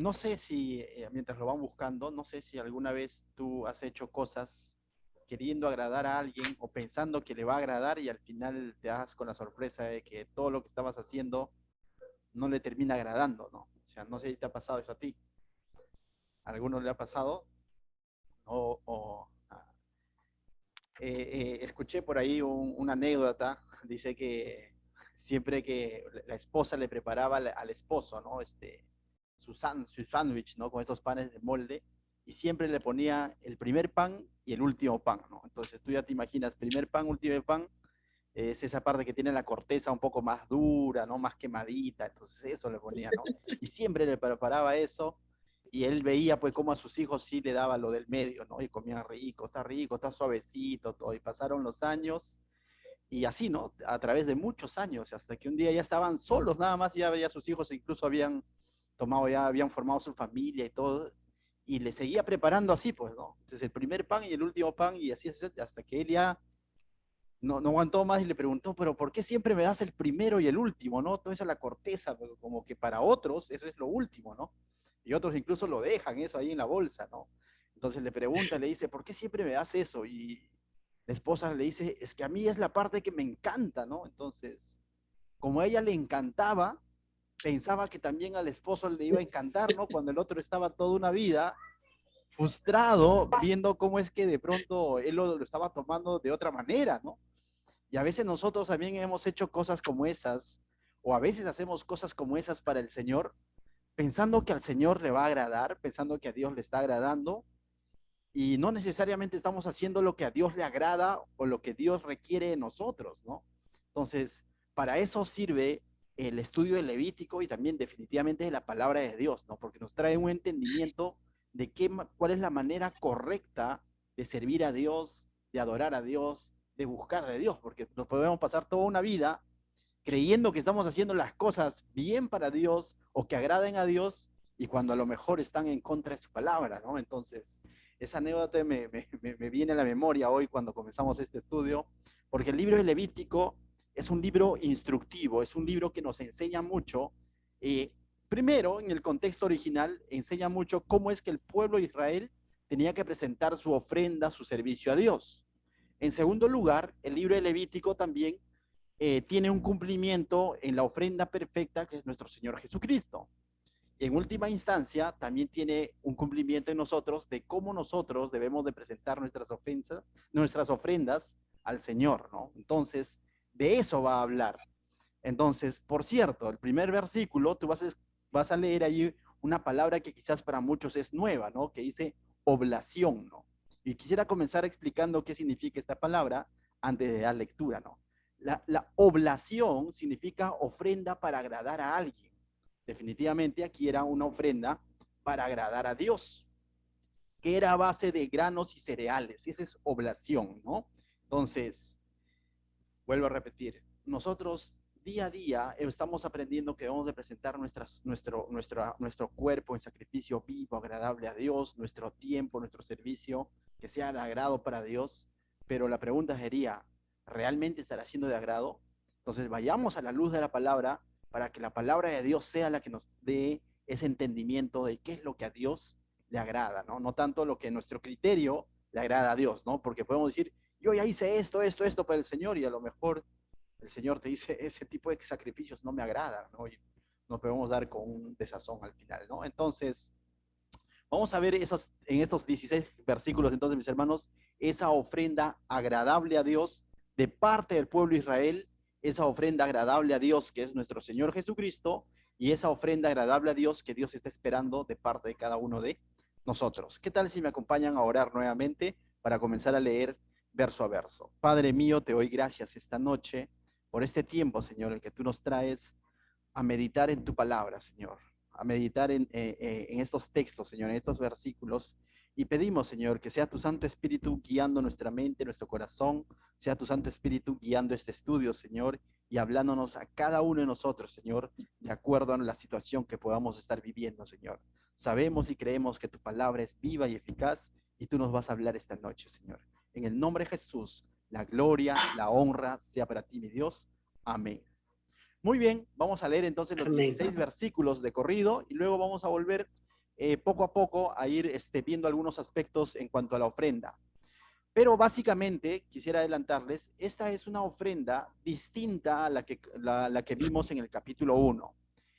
No sé si, mientras lo van buscando, no sé si alguna vez tú has hecho cosas queriendo agradar a alguien o pensando que le va a agradar y al final te das con la sorpresa de que todo lo que estabas haciendo no le termina agradando, ¿no? O sea, no sé si te ha pasado eso a ti. ¿A alguno le ha pasado? O, o escuché por ahí una anécdota, dice que siempre que la esposa le preparaba al esposo, ¿no? Su sándwich, ¿no? Con estos panes de molde, y siempre le ponía el primer pan y el último pan, ¿no? Entonces tú ya te imaginas, primer pan, último pan, es esa parte que tiene la corteza un poco más dura, ¿no? Más quemadita, entonces eso le ponía, ¿no? Y siempre le preparaba eso, y él veía pues cómo a sus hijos sí le daba lo del medio, ¿no? Y comían rico, está suavecito, todo, y pasaron los años, y así, ¿no? A través de muchos años, hasta que un día ya estaban solos nada más, ya veía a sus hijos, incluso habían tomado, ya habían formado su familia y todo, y le seguía preparando así, pues, ¿no? Entonces el primer pan y el último pan, y así hasta que él ya no aguantó más y le preguntó, pero ¿por qué siempre me das el primero y el último, no? Todo eso es la corteza, pero como que para otros eso es lo último, ¿no? Y otros incluso lo dejan eso ahí en la bolsa, ¿no? Entonces le pregunta, le dice, ¿por qué siempre me das eso? Y la esposa le dice, es que a mí es la parte que me encanta, ¿no? Entonces, como a ella le encantaba, pensaba que también al esposo le iba a encantar, ¿no? Cuando el otro estaba toda una vida frustrado, viendo cómo es que de pronto él lo estaba tomando de otra manera, ¿no? Y a veces nosotros también hemos hecho cosas como esas, o a veces hacemos cosas como esas para el Señor, pensando que al Señor le va a agradar, pensando que a Dios le está agradando, y no necesariamente estamos haciendo lo que a Dios le agrada o lo que Dios requiere de nosotros, ¿no? Entonces, para eso sirve el estudio del Levítico y también definitivamente de la palabra de Dios, ¿no? Porque nos trae un entendimiento de cuál es la manera correcta de servir a Dios, de adorar a Dios, de buscar a Dios, porque nos podemos pasar toda una vida creyendo que estamos haciendo las cosas bien para Dios o que agraden a Dios y cuando a lo mejor están en contra de su palabra, ¿no? Entonces, esa anécdota me viene a la memoria hoy cuando comenzamos este estudio, porque el libro de Levítico es un libro instructivo, es un libro que nos enseña mucho. Eh, Primero, en el contexto original, enseña mucho cómo es que el pueblo de Israel tenía que presentar su ofrenda, su servicio a Dios. En segundo lugar, el libro de Levítico también tiene un cumplimiento en la ofrenda perfecta que es nuestro Señor Jesucristo. Y en última instancia, también tiene un cumplimiento en nosotros de cómo nosotros debemos de presentar nuestras ofrendas al Señor, ¿no? Entonces, de eso va a hablar. Entonces, por cierto, el primer versículo, vas a leer ahí una palabra que quizás para muchos es nueva, ¿no? Que dice oblación, ¿no? Y quisiera comenzar explicando qué significa esta palabra antes de dar lectura, ¿no? La oblación significa ofrenda para agradar a alguien. Definitivamente aquí era una ofrenda para agradar a Dios, que era a base de granos y cereales. Esa es oblación, ¿no? Entonces, vuelvo a repetir, nosotros día a día estamos aprendiendo que debemos de presentar nuestro cuerpo en sacrificio vivo, agradable a Dios, nuestro tiempo, nuestro servicio, que sea de agrado para Dios. Pero la pregunta sería, ¿realmente estará siendo de agrado? Entonces vayamos a la luz de la palabra para que la palabra de Dios sea la que nos dé ese entendimiento de qué es lo que a Dios le agrada, ¿no? No tanto lo que nuestro criterio le agrada a Dios, ¿no? Porque podemos decir, yo ya hice esto para el Señor y a lo mejor el Señor te dice, ese tipo de sacrificios no me agradan, ¿no? Y nos podemos dar con un desazón al final, ¿no? Entonces, vamos a ver en estos 16 versículos, entonces, mis hermanos, esa ofrenda agradable a Dios de parte del pueblo de Israel, esa ofrenda agradable a Dios que es nuestro Señor Jesucristo y esa ofrenda agradable a Dios que Dios está esperando de parte de cada uno de nosotros. ¿Qué tal si me acompañan a orar nuevamente para comenzar a leer verso a verso? Padre mío, te doy gracias esta noche por este tiempo, Señor, el que tú nos traes a meditar en tu palabra, Señor, a meditar en estos textos, Señor, en estos versículos. Y pedimos, Señor, que sea tu Santo Espíritu guiando nuestra mente, nuestro corazón, sea tu Santo Espíritu guiando este estudio, Señor, y hablándonos a cada uno de nosotros, Señor, de acuerdo a la situación que podamos estar viviendo, Señor. Sabemos y creemos que tu palabra es viva y eficaz y tú nos vas a hablar esta noche, Señor. En el nombre de Jesús, la gloria, la honra sea para ti, mi Dios. Amén. Muy bien, vamos a leer entonces los Amén. 16 versículos de corrido y luego vamos a volver poco a poco a ir viendo algunos aspectos en cuanto a la ofrenda. Pero básicamente, quisiera adelantarles, esta es una ofrenda distinta a la que vimos en el capítulo 1.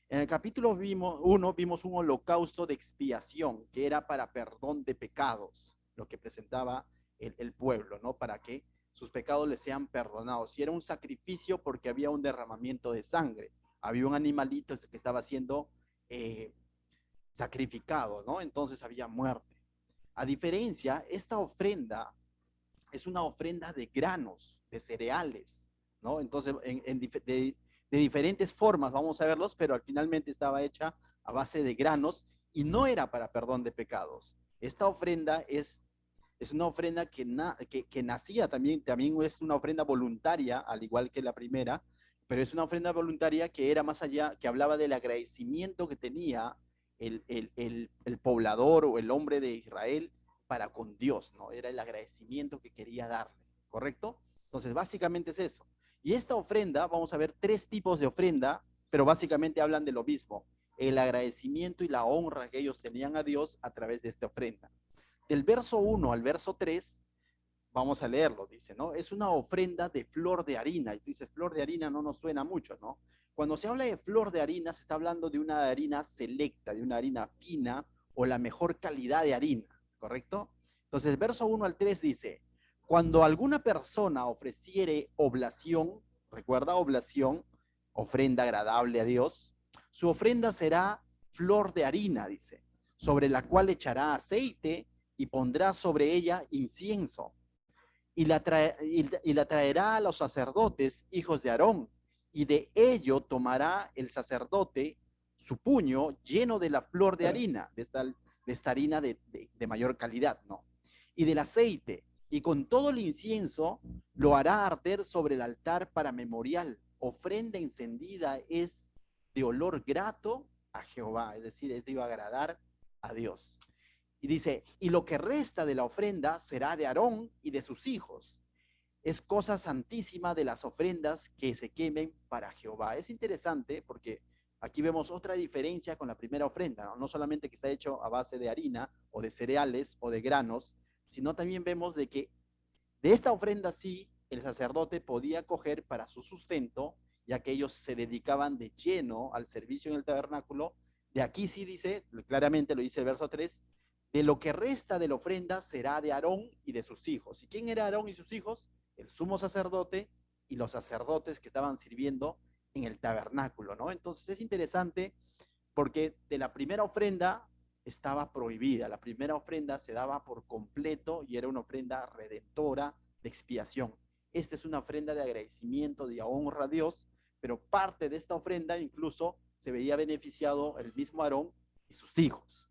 En el capítulo 1 vimos un holocausto de expiación, que era para perdón de pecados, lo que presentaba el pueblo, ¿no? Para que sus pecados les sean perdonados. Y era un sacrificio porque había un derramamiento de sangre. Había un animalito que estaba siendo eh, sacrificado, ¿no? Entonces había muerte. A diferencia, esta ofrenda es una ofrenda de granos, de cereales, ¿no? Entonces, de diferentes formas, vamos a verlos, pero al finalmente estaba hecha a base de granos y no era para perdón de pecados. Esta ofrenda es una ofrenda que nacía también es una ofrenda voluntaria, al igual que la primera, pero es una ofrenda voluntaria que era más allá, que hablaba del agradecimiento que tenía el poblador o el hombre de Israel para con Dios, ¿no? Era el agradecimiento que quería darle, ¿correcto? Entonces, básicamente es eso. Y esta ofrenda, vamos a ver tres tipos de ofrenda, pero básicamente hablan de lo mismo, el agradecimiento y la honra que ellos tenían a Dios a través de esta ofrenda. Del verso 1 al verso 3, vamos a leerlo, dice, ¿no? Es una ofrenda de flor de harina. Y tú dices, flor de harina no nos suena mucho, ¿no? Cuando se habla de flor de harina, se está hablando de una harina selecta, de una harina fina o la mejor calidad de harina, ¿correcto? Entonces, verso 1 al 3 dice, cuando alguna persona ofreciere oblación, recuerda oblación, ofrenda agradable a Dios, su ofrenda será flor de harina, dice, sobre la cual echará aceite y pondrá sobre ella incienso y la traerá a los sacerdotes, hijos de Aarón, y de ello tomará el sacerdote su puño lleno de la flor de harina, de esta harina de mayor calidad, ¿no? Y del aceite, y con todo el incienso lo hará arder sobre el altar para memorial. Ofrenda encendida es de olor grato a Jehová, es decir, es de agradar a Dios. Y dice, y lo que resta de la ofrenda será de Aarón y de sus hijos. Es cosa santísima de las ofrendas que se quemen para Jehová. Es interesante porque aquí vemos otra diferencia con la primera ofrenda, ¿no? No solamente que está hecho a base de harina o de cereales o de granos, sino también vemos de que de esta ofrenda sí el sacerdote podía coger para su sustento, ya que ellos se dedicaban de lleno al servicio en el tabernáculo. De aquí sí dice, claramente lo dice el verso 3, de lo que resta de la ofrenda será de Aarón y de sus hijos. ¿Y quién era Aarón y sus hijos? El sumo sacerdote y los sacerdotes que estaban sirviendo en el tabernáculo, ¿no? Entonces es interesante porque de la primera ofrenda estaba prohibida. La primera ofrenda se daba por completo y era una ofrenda redentora de expiación. Esta es una ofrenda de agradecimiento, de honra a Dios, pero parte de esta ofrenda incluso se veía beneficiado el mismo Aarón y sus hijos.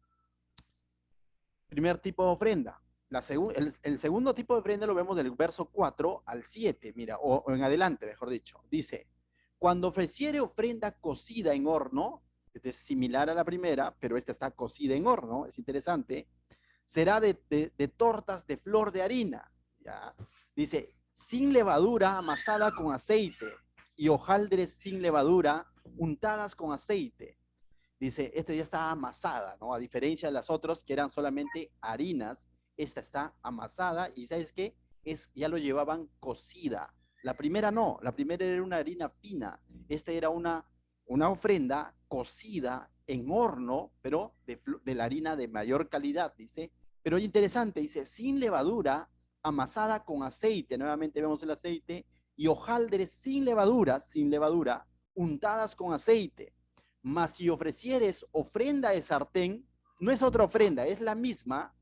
Primer tipo de ofrenda. El segundo tipo de ofrenda lo vemos del verso 4 al 7, mira, o en adelante, mejor dicho. Dice, cuando ofreciere ofrenda cocida en horno, es similar a la primera, pero esta está cocida en horno, es interesante, será de tortas de flor de harina. ¿Ya? Dice, sin levadura amasada con aceite y hojaldres sin levadura untadas con aceite. Dice, esta ya está amasada, ¿no? A diferencia de las otras que eran solamente harinas, esta está amasada y ¿sabes qué? Ya lo llevaban cocida. La primera no, la primera era una harina fina. Esta era una ofrenda cocida en horno, pero de la harina de mayor calidad, dice. Pero interesante, dice, sin levadura, amasada con aceite. Nuevamente vemos el aceite. Y hojaldres sin levadura, untadas con aceite. Mas si ofrecieres ofrenda de sartén, no es otra ofrenda, es la misma,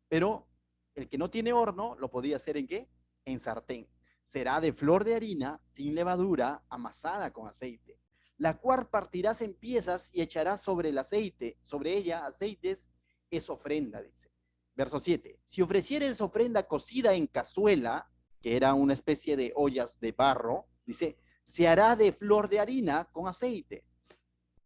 pero el que no tiene horno lo podía hacer ¿en qué? En sartén. Será de flor de harina, sin levadura, amasada con aceite, la cual partirás en piezas y echarás sobre el aceite, sobre ella aceites, es ofrenda, dice. Verso 7. Si ofrecieres ofrenda cocida en cazuela, que era una especie de ollas de barro, dice, se hará de flor de harina con aceite.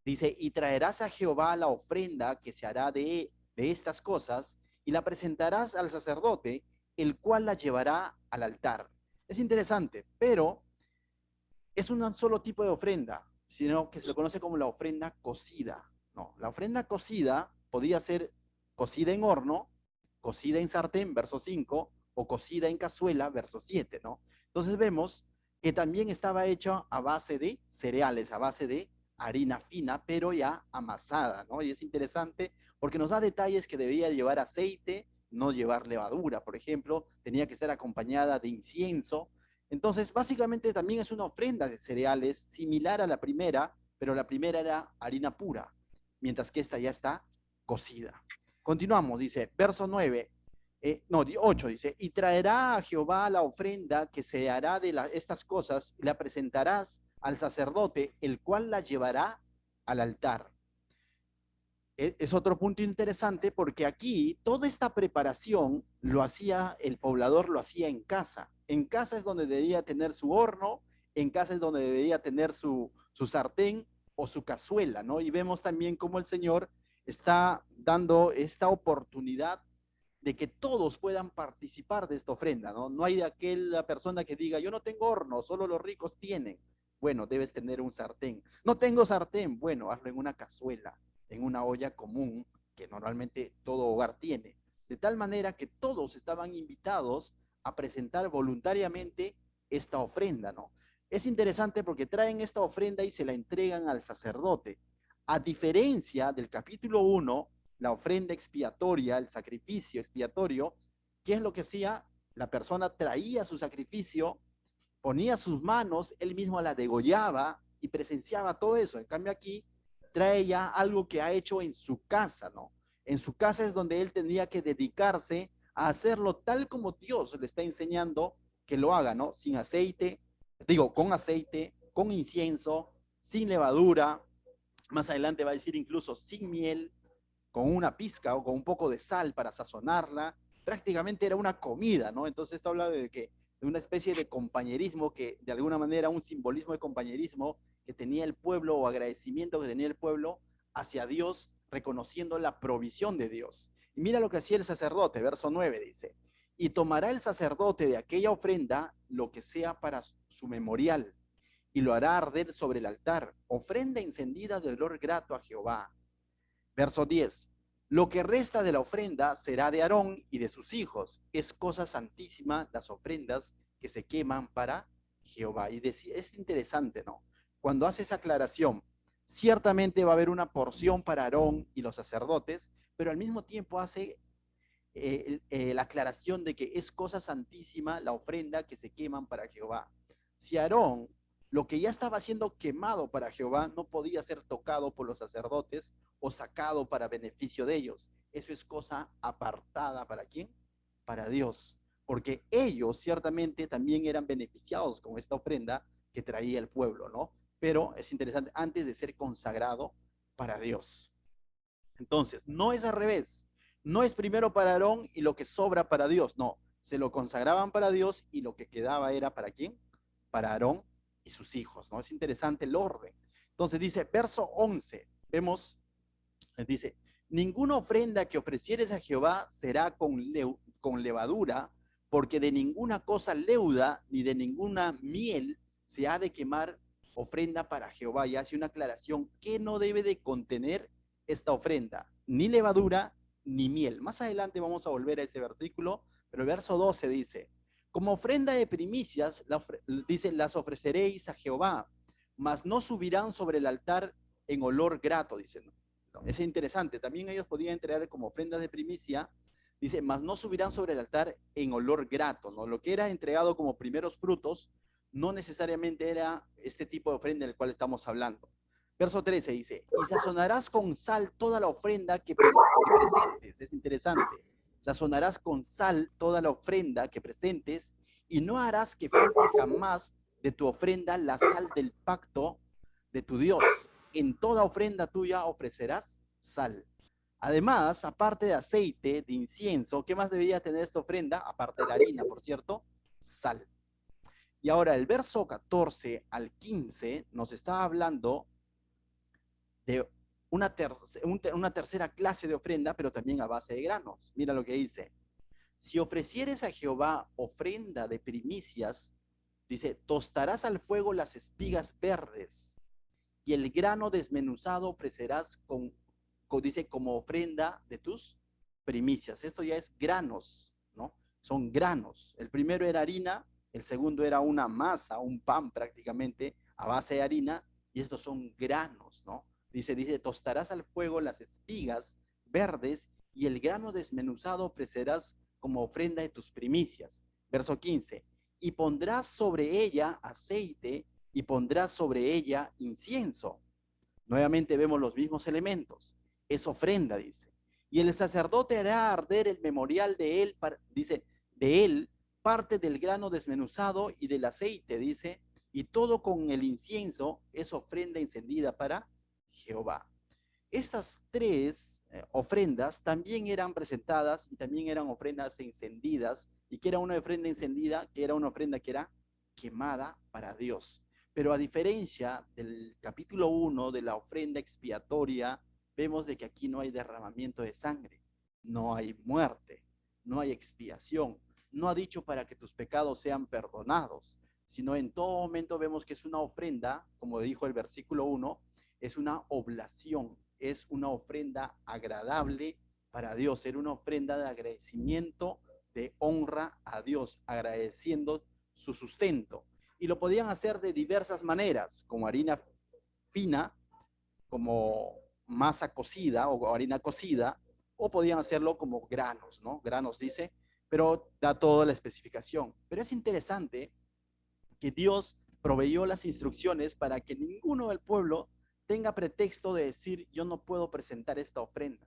Dice, y traerás a Jehová la ofrenda que se hará de estas cosas y la presentarás al sacerdote, el cual la llevará al altar. Es interesante, pero es un solo tipo de ofrenda. sino que se le conoce como la ofrenda cocida. No, la ofrenda cocida podía ser cocida en horno, cocida en sartén, verso 5, o cocida en cazuela, verso 7, ¿no? Entonces vemos que también estaba hecha a base de cereales, a base de harina fina, pero ya amasada, ¿no? Y es interesante porque nos da detalles que debía llevar aceite, no llevar levadura, por ejemplo, tenía que estar acompañada de incienso. Entonces, básicamente también es una ofrenda de cereales similar a la primera, pero la primera era harina pura, mientras que esta ya está cocida. Continuamos, dice, verso 9, no, 8 dice, y traerá a Jehová la ofrenda que se hará de estas cosas, y la presentarás al sacerdote, el cual la llevará al altar. Es otro punto interesante porque aquí toda esta preparación lo hacía, el poblador lo hacía en casa. En casa es donde debía tener su horno, en casa es donde debía tener su sartén o su cazuela, ¿no? Y vemos también cómo el Señor está dando esta oportunidad de que todos puedan participar de esta ofrenda, ¿no? No hay de aquella persona que diga, yo no tengo horno, solo los ricos tienen. Bueno, debes tener un sartén. No tengo sartén, bueno, hazlo en una cazuela, en una olla común que normalmente todo hogar tiene. De tal manera que todos estaban invitados a presentar voluntariamente esta ofrenda, ¿no? Es interesante porque traen esta ofrenda y se la entregan al sacerdote. A diferencia del capítulo 1, la ofrenda expiatoria, el sacrificio expiatorio, ¿qué es lo que hacía? La persona traía su sacrificio, ponía sus manos, él mismo la degollaba y presenciaba todo eso. En cambio aquí trae ya algo que ha hecho en su casa, ¿no? En su casa es donde él tendría que dedicarse a hacerlo tal como Dios le está enseñando que lo haga, ¿no? Sin aceite, digo, con aceite, con incienso, sin levadura, más adelante va a decir incluso sin miel, con una pizca o con un poco de sal para sazonarla, prácticamente era una comida, ¿no? Entonces esto habla de que de una especie de compañerismo que de alguna manera un simbolismo de compañerismo que tenía el pueblo o agradecimiento que tenía el pueblo hacia Dios, reconociendo la provisión de Dios. Y mira lo que hacía el sacerdote, verso 9 dice, y tomará el sacerdote de aquella ofrenda lo que sea para su memorial, y lo hará arder sobre el altar, ofrenda encendida de olor grato a Jehová. Verso 10. Lo que resta de la ofrenda será de Aarón y de sus hijos. Es cosa santísima las ofrendas que se queman para Jehová. Y es interesante, ¿no? Cuando hace esa aclaración, ciertamente va a haber una porción para Aarón y los sacerdotes, pero al mismo tiempo hace la aclaración de que es cosa santísima la ofrenda que se queman para Jehová. Si Aarón, lo que ya estaba siendo quemado para Jehová, no podía ser tocado por los sacerdotes o sacado para beneficio de ellos. Eso es cosa apartada para quién? Para Dios. Porque ellos ciertamente también eran beneficiados con esta ofrenda que traía el pueblo, ¿no? Pero es interesante, antes de ser consagrado para Dios. Entonces, no es al revés. No es primero para Aarón y lo que sobra para Dios. No, se lo consagraban para Dios y lo que quedaba era para quién? Para Aarón y sus hijos, ¿no? Es interesante el orden. Entonces dice, verso 11, vemos, dice, ninguna ofrenda que ofrecieres a Jehová será con levadura, porque de ninguna cosa leuda ni de ninguna miel se ha de quemar ofrenda para Jehová. Y hace una aclaración que no debe de contener esta ofrenda, ni levadura ni miel. Más adelante vamos a volver a ese versículo, pero el verso 12 dice, como ofrenda de primicias, dice, las ofreceréis a Jehová, mas no subirán sobre el altar en olor grato, dice. ¿No? Es interesante, también ellos podían entregar como ofrendas de primicia, dice, mas no subirán sobre el altar en olor grato, ¿no? Lo que era entregado como primeros frutos no necesariamente era este tipo de ofrenda del cual estamos hablando. Verso 13 dice, y sazonarás con sal toda la ofrenda que presentes. Es interesante. Sazonarás con sal toda la ofrenda que presentes y no harás que falte jamás de tu ofrenda la sal del pacto de tu Dios. En toda ofrenda tuya ofrecerás sal. Además, aparte de aceite, de incienso, ¿qué más debía tener esta ofrenda? Aparte de la harina, por cierto, sal. Y ahora el verso 14 al 15 nos está hablando de una tercera clase de ofrenda, pero también a base de granos. Mira lo que dice. Si ofrecieres a Jehová ofrenda de primicias, dice, tostarás al fuego las espigas verdes y el grano desmenuzado ofrecerás dice, como ofrenda de tus primicias. Esto ya es granos, ¿no? Son granos. El primero era harina, el segundo era una masa, un pan prácticamente a base de harina, y estos son granos, ¿no? Dice, tostarás al fuego las espigas verdes y el grano desmenuzado ofrecerás como ofrenda de tus primicias. Verso 15, y pondrás sobre ella aceite y pondrás sobre ella incienso. Nuevamente vemos los mismos elementos. Es ofrenda, dice. Y el sacerdote hará arder el memorial de él, dice, de él, parte del grano desmenuzado y del aceite, dice, y todo con el incienso es ofrenda encendida para Jehová. Estas tres ofrendas también eran presentadas y también eran ofrendas encendidas. ¿Y que era una ofrenda encendida? Que era una ofrenda que era quemada para Dios. Pero a diferencia del capítulo 1 de la ofrenda expiatoria, vemos de que aquí no hay derramamiento de sangre, no hay muerte, no hay expiación. No ha dicho para que tus pecados sean perdonados, sino en todo momento vemos que es una ofrenda, como dijo el versículo 1, es una oblación, es una ofrenda agradable para Dios, era una ofrenda de agradecimiento, de honra a Dios, agradeciendo su sustento. Y lo podían hacer de diversas maneras, como harina fina, como masa cocida o harina cocida, o podían hacerlo como granos, ¿no? Granos dice, pero da toda la especificación. Pero es interesante que Dios proveyó las instrucciones para que ninguno del pueblo tenga pretexto de decir, yo no puedo presentar esta ofrenda.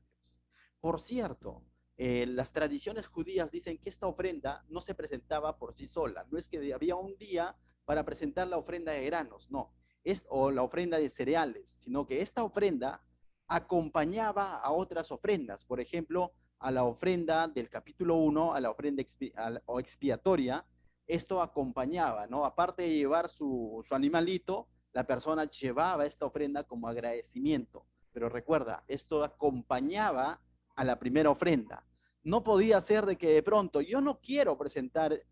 Por cierto, las tradiciones judías dicen que esta ofrenda no se presentaba por sí sola. No es que había un día para presentar la ofrenda de granos, no, o la ofrenda de cereales, sino que esta ofrenda acompañaba a otras ofrendas. Por ejemplo, a la ofrenda del capítulo 1, a la ofrenda expiatoria, esto acompañaba, ¿no? Aparte de llevar su animalito, la persona llevaba esta ofrenda como agradecimiento. Pero recuerda, esto acompañaba a la primera ofrenda. No podía ser de que de pronto yo no quiero presentar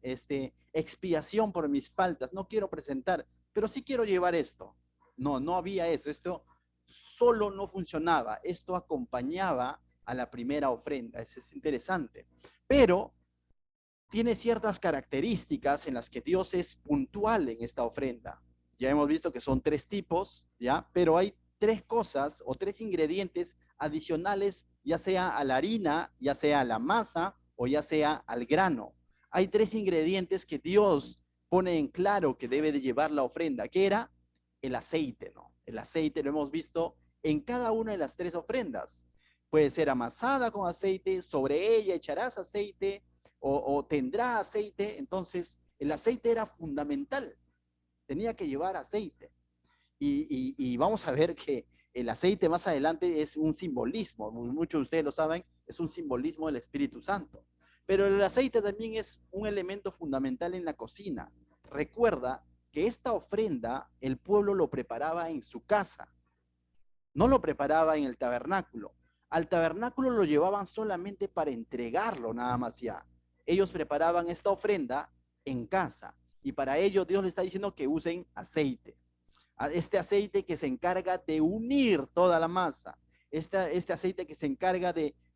expiación por mis faltas, no quiero presentar, pero sí quiero llevar esto. No, no había eso. Esto solo no funcionaba. Esto acompañaba a la primera ofrenda. Eso es interesante. Pero tiene ciertas características en las que Dios es puntual en esta ofrenda. Ya hemos visto que son tres tipos, ¿ya? Pero hay tres cosas o tres ingredientes adicionales, ya sea a la harina, ya sea a la masa o ya sea al grano. Hay tres ingredientes que Dios pone en claro que debe de llevar la ofrenda, que era el aceite, ¿no? El aceite lo hemos visto en cada una de las tres ofrendas. Puede ser amasada con aceite, sobre ella echarás aceite, o tendrá aceite. Entonces el aceite era fundamental, tenía que llevar aceite. Y vamos a ver que el aceite más adelante es un simbolismo, muchos de ustedes lo saben, es un simbolismo del Espíritu Santo. Pero el aceite también es un elemento fundamental en la cocina. Recuerda que esta ofrenda el pueblo lo preparaba en su casa, no lo preparaba en el tabernáculo. Al tabernáculo lo llevaban solamente para entregarlo, nada más ya. Ellos preparaban esta ofrenda en casa y para ello Dios le está diciendo que usen aceite. Este aceite que se encarga de unir toda la masa. Este aceite que se encarga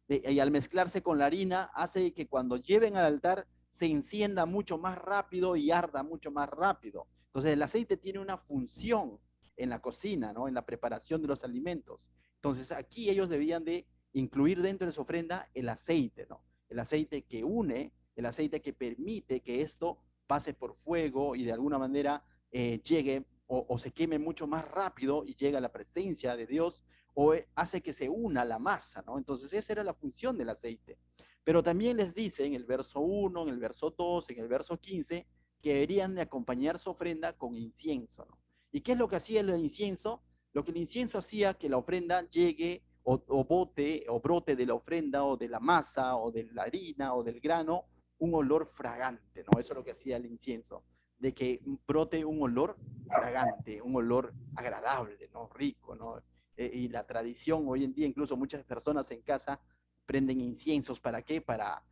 y al mezclarse con la harina, hace que cuando lleven al altar se encienda mucho más rápido y arda mucho más rápido. Entonces el aceite tiene una función en la cocina, ¿no? En la preparación de los alimentos. Entonces aquí ellos debían de incluir dentro de su ofrenda el aceite, ¿no? El aceite que une, el aceite que permite que esto pase por fuego y de alguna manera llegue o se queme mucho más rápido y llega a la presencia de Dios, o hace que se una la masa, ¿no? Entonces esa era la función del aceite. Pero también les dice en el verso 1, en el verso 2, en el verso 15, que deberían de acompañar su ofrenda con incienso, ¿no? ¿Y qué es lo que hacía el incienso? Lo que el incienso hacía que la ofrenda llegue o bote o brote de la ofrenda o de la masa o de la harina o del grano un olor fragante, ¿no? Eso es lo que hacía el incienso, de que brote un olor fragante, un olor agradable, ¿no? Rico, ¿no? Y la tradición hoy en día, incluso muchas personas en casa prenden inciensos, ¿para qué? Para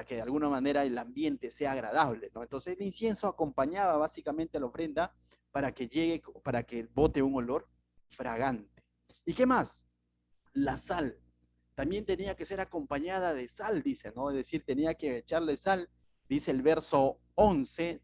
que de alguna manera el ambiente sea agradable, ¿no? Entonces el incienso acompañaba básicamente a la ofrenda para que llegue, para que bote un olor fragante. ¿Y qué más? La sal también tenía que ser acompañada de sal, dice, ¿no? Es decir, tenía que echarle sal, dice el verso 11,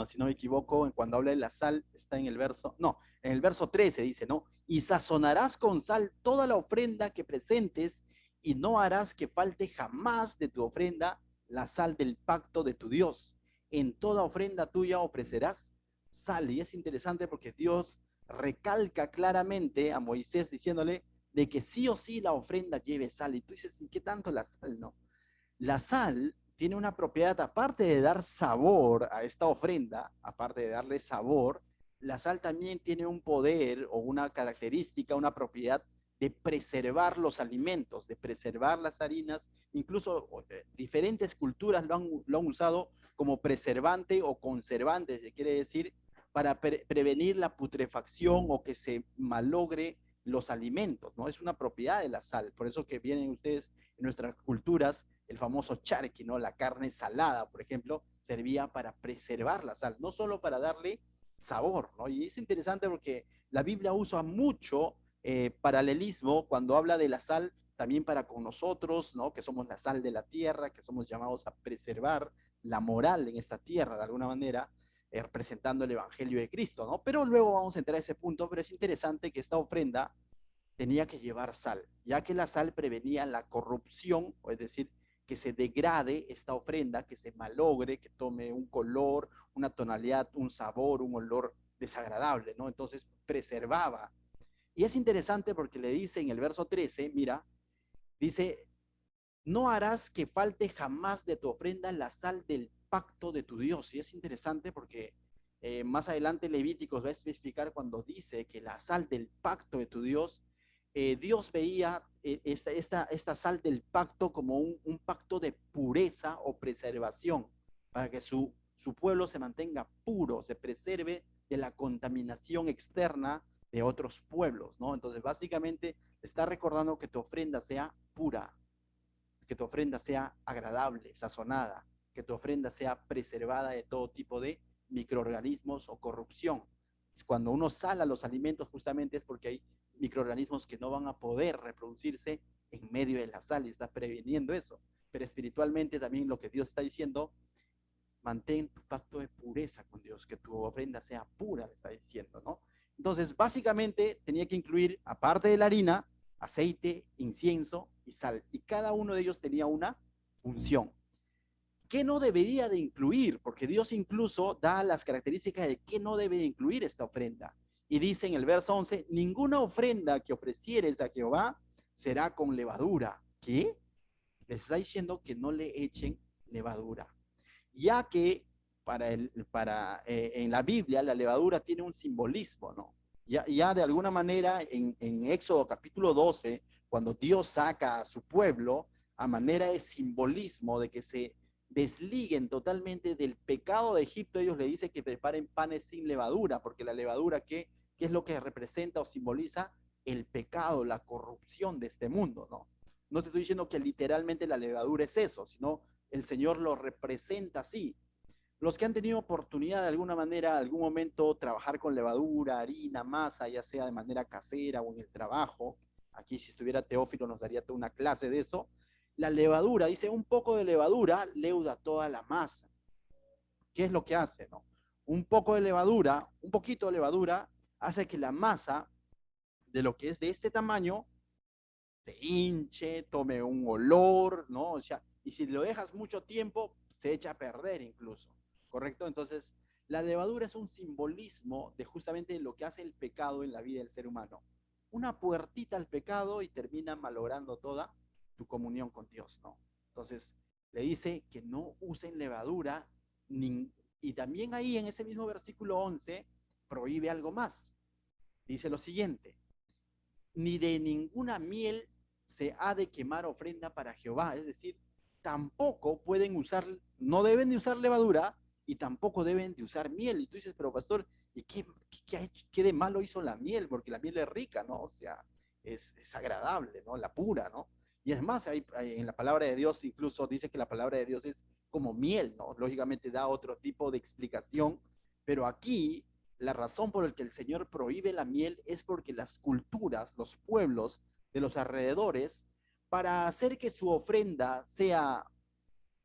si no me equivoco, cuando habla de la sal, está en el verso, no, en el verso 13 dice, ¿no? Y sazonarás con sal toda la ofrenda que presentes y no harás que falte jamás de tu ofrenda la sal del pacto de tu Dios. En toda ofrenda tuya ofrecerás sal. Y es interesante porque Dios recalca claramente a Moisés diciéndole de que sí o sí la ofrenda lleve sal. Y tú dices, ¿y qué tanto la sal? No. La sal tiene una propiedad, aparte de dar sabor a esta ofrenda, aparte de darle sabor, la sal también tiene un poder o una característica, una propiedad de preservar los alimentos, de preservar las harinas, incluso diferentes culturas lo han usado como preservante o conservante, se quiere decir, para prevenir la putrefacción o que se malogre los alimentos, ¿no? Es una propiedad de la sal, por eso que vienen ustedes en nuestras culturas, el famoso charqui, ¿no? La carne salada, por ejemplo, servía para preservar la sal, no solo para darle sabor, ¿no? Y es interesante porque la Biblia usa mucho paralelismo cuando habla de la sal también para con nosotros, ¿no? Que somos la sal de la tierra, que somos llamados a preservar la moral en esta tierra de alguna manera, representando el Evangelio de Cristo, ¿no? Pero luego vamos a entrar a ese punto, pero es interesante que esta ofrenda tenía que llevar sal, ya que la sal prevenía la corrupción, es decir, que se degrade esta ofrenda, que se malogre, que tome un color, una tonalidad, un sabor, un olor desagradable, ¿no? Entonces preservaba. Y es interesante porque le dice en el verso 13, mira, dice, no harás que falte jamás de tu ofrenda la sal del pacto de tu Dios. Y es interesante porque más adelante Levíticos va a especificar cuando dice que la sal del pacto de tu Dios, Dios veía esta sal del pacto como un pacto de pureza o preservación, para que su pueblo se mantenga puro, se preserve de la contaminación externa de otros pueblos, ¿no? Entonces, básicamente, está recordando que tu ofrenda sea pura, que tu ofrenda sea agradable, sazonada, que tu ofrenda sea preservada de todo tipo de microorganismos o corrupción. Cuando uno sala los alimentos justamente es porque hay microorganismos que no van a poder reproducirse en medio de la sal y está preveniendo eso. Pero espiritualmente también lo que Dios está diciendo, mantén tu pacto de pureza con Dios, que tu ofrenda sea pura, le está diciendo, ¿no? Entonces, básicamente tenía que incluir, aparte de la harina, aceite, incienso y sal. Y cada uno de ellos tenía una función. ¿Qué no debería de incluir? Porque Dios incluso da las características de qué no debe de incluir esta ofrenda. Y dice en el verso 11, ninguna ofrenda que ofrecieres a Jehová será con levadura. ¿Qué? Les está diciendo que no le echen levadura, ya que en la Biblia la levadura tiene un simbolismo, ¿no? Ya de alguna manera en Éxodo capítulo 12, cuando Dios saca a su pueblo, a manera de simbolismo de que se desliguen totalmente del pecado de Egipto, ellos le dicen que preparen panes sin levadura, porque la levadura, ¿qué es lo que representa o simboliza? El pecado, la corrupción de este mundo, ¿no? No te estoy diciendo que literalmente la levadura es eso, sino el Señor lo representa así. Los que han tenido oportunidad de alguna manera, algún momento, trabajar con levadura, harina, masa, ya sea de manera casera o en el trabajo, aquí si estuviera Teófilo nos daría toda una clase de eso, la levadura, dice, un poco de levadura leuda toda la masa. ¿Qué es lo que hace? No? Un poco de levadura, un poquito de levadura, hace que la masa de lo que es de este tamaño se hinche, tome un olor, ¿no? O sea, y si lo dejas mucho tiempo, se echa a perder incluso, ¿correcto? Entonces, la levadura es un simbolismo de justamente lo que hace el pecado en la vida del ser humano. Una puertita al pecado y termina malogrando toda tu comunión con Dios, ¿no? Entonces, le dice que no usen levadura, y también ahí en ese mismo versículo 11 prohíbe algo más. Dice lo siguiente, ni de ninguna miel se ha de quemar ofrenda para Jehová. Es decir, tampoco pueden usar, no deben de usar levadura y tampoco deben de usar miel. Y tú dices, pero pastor, ¿y qué de malo hizo la miel? Porque la miel es rica, ¿no? O sea, es agradable, ¿no? La pura, ¿no? Y es más, en la palabra de Dios incluso dice que la palabra de Dios es como miel, ¿no? Lógicamente da otro tipo de explicación, pero aquí la razón por la que el Señor prohíbe la miel es porque las culturas, los pueblos de los alrededores, para hacer que su ofrenda sea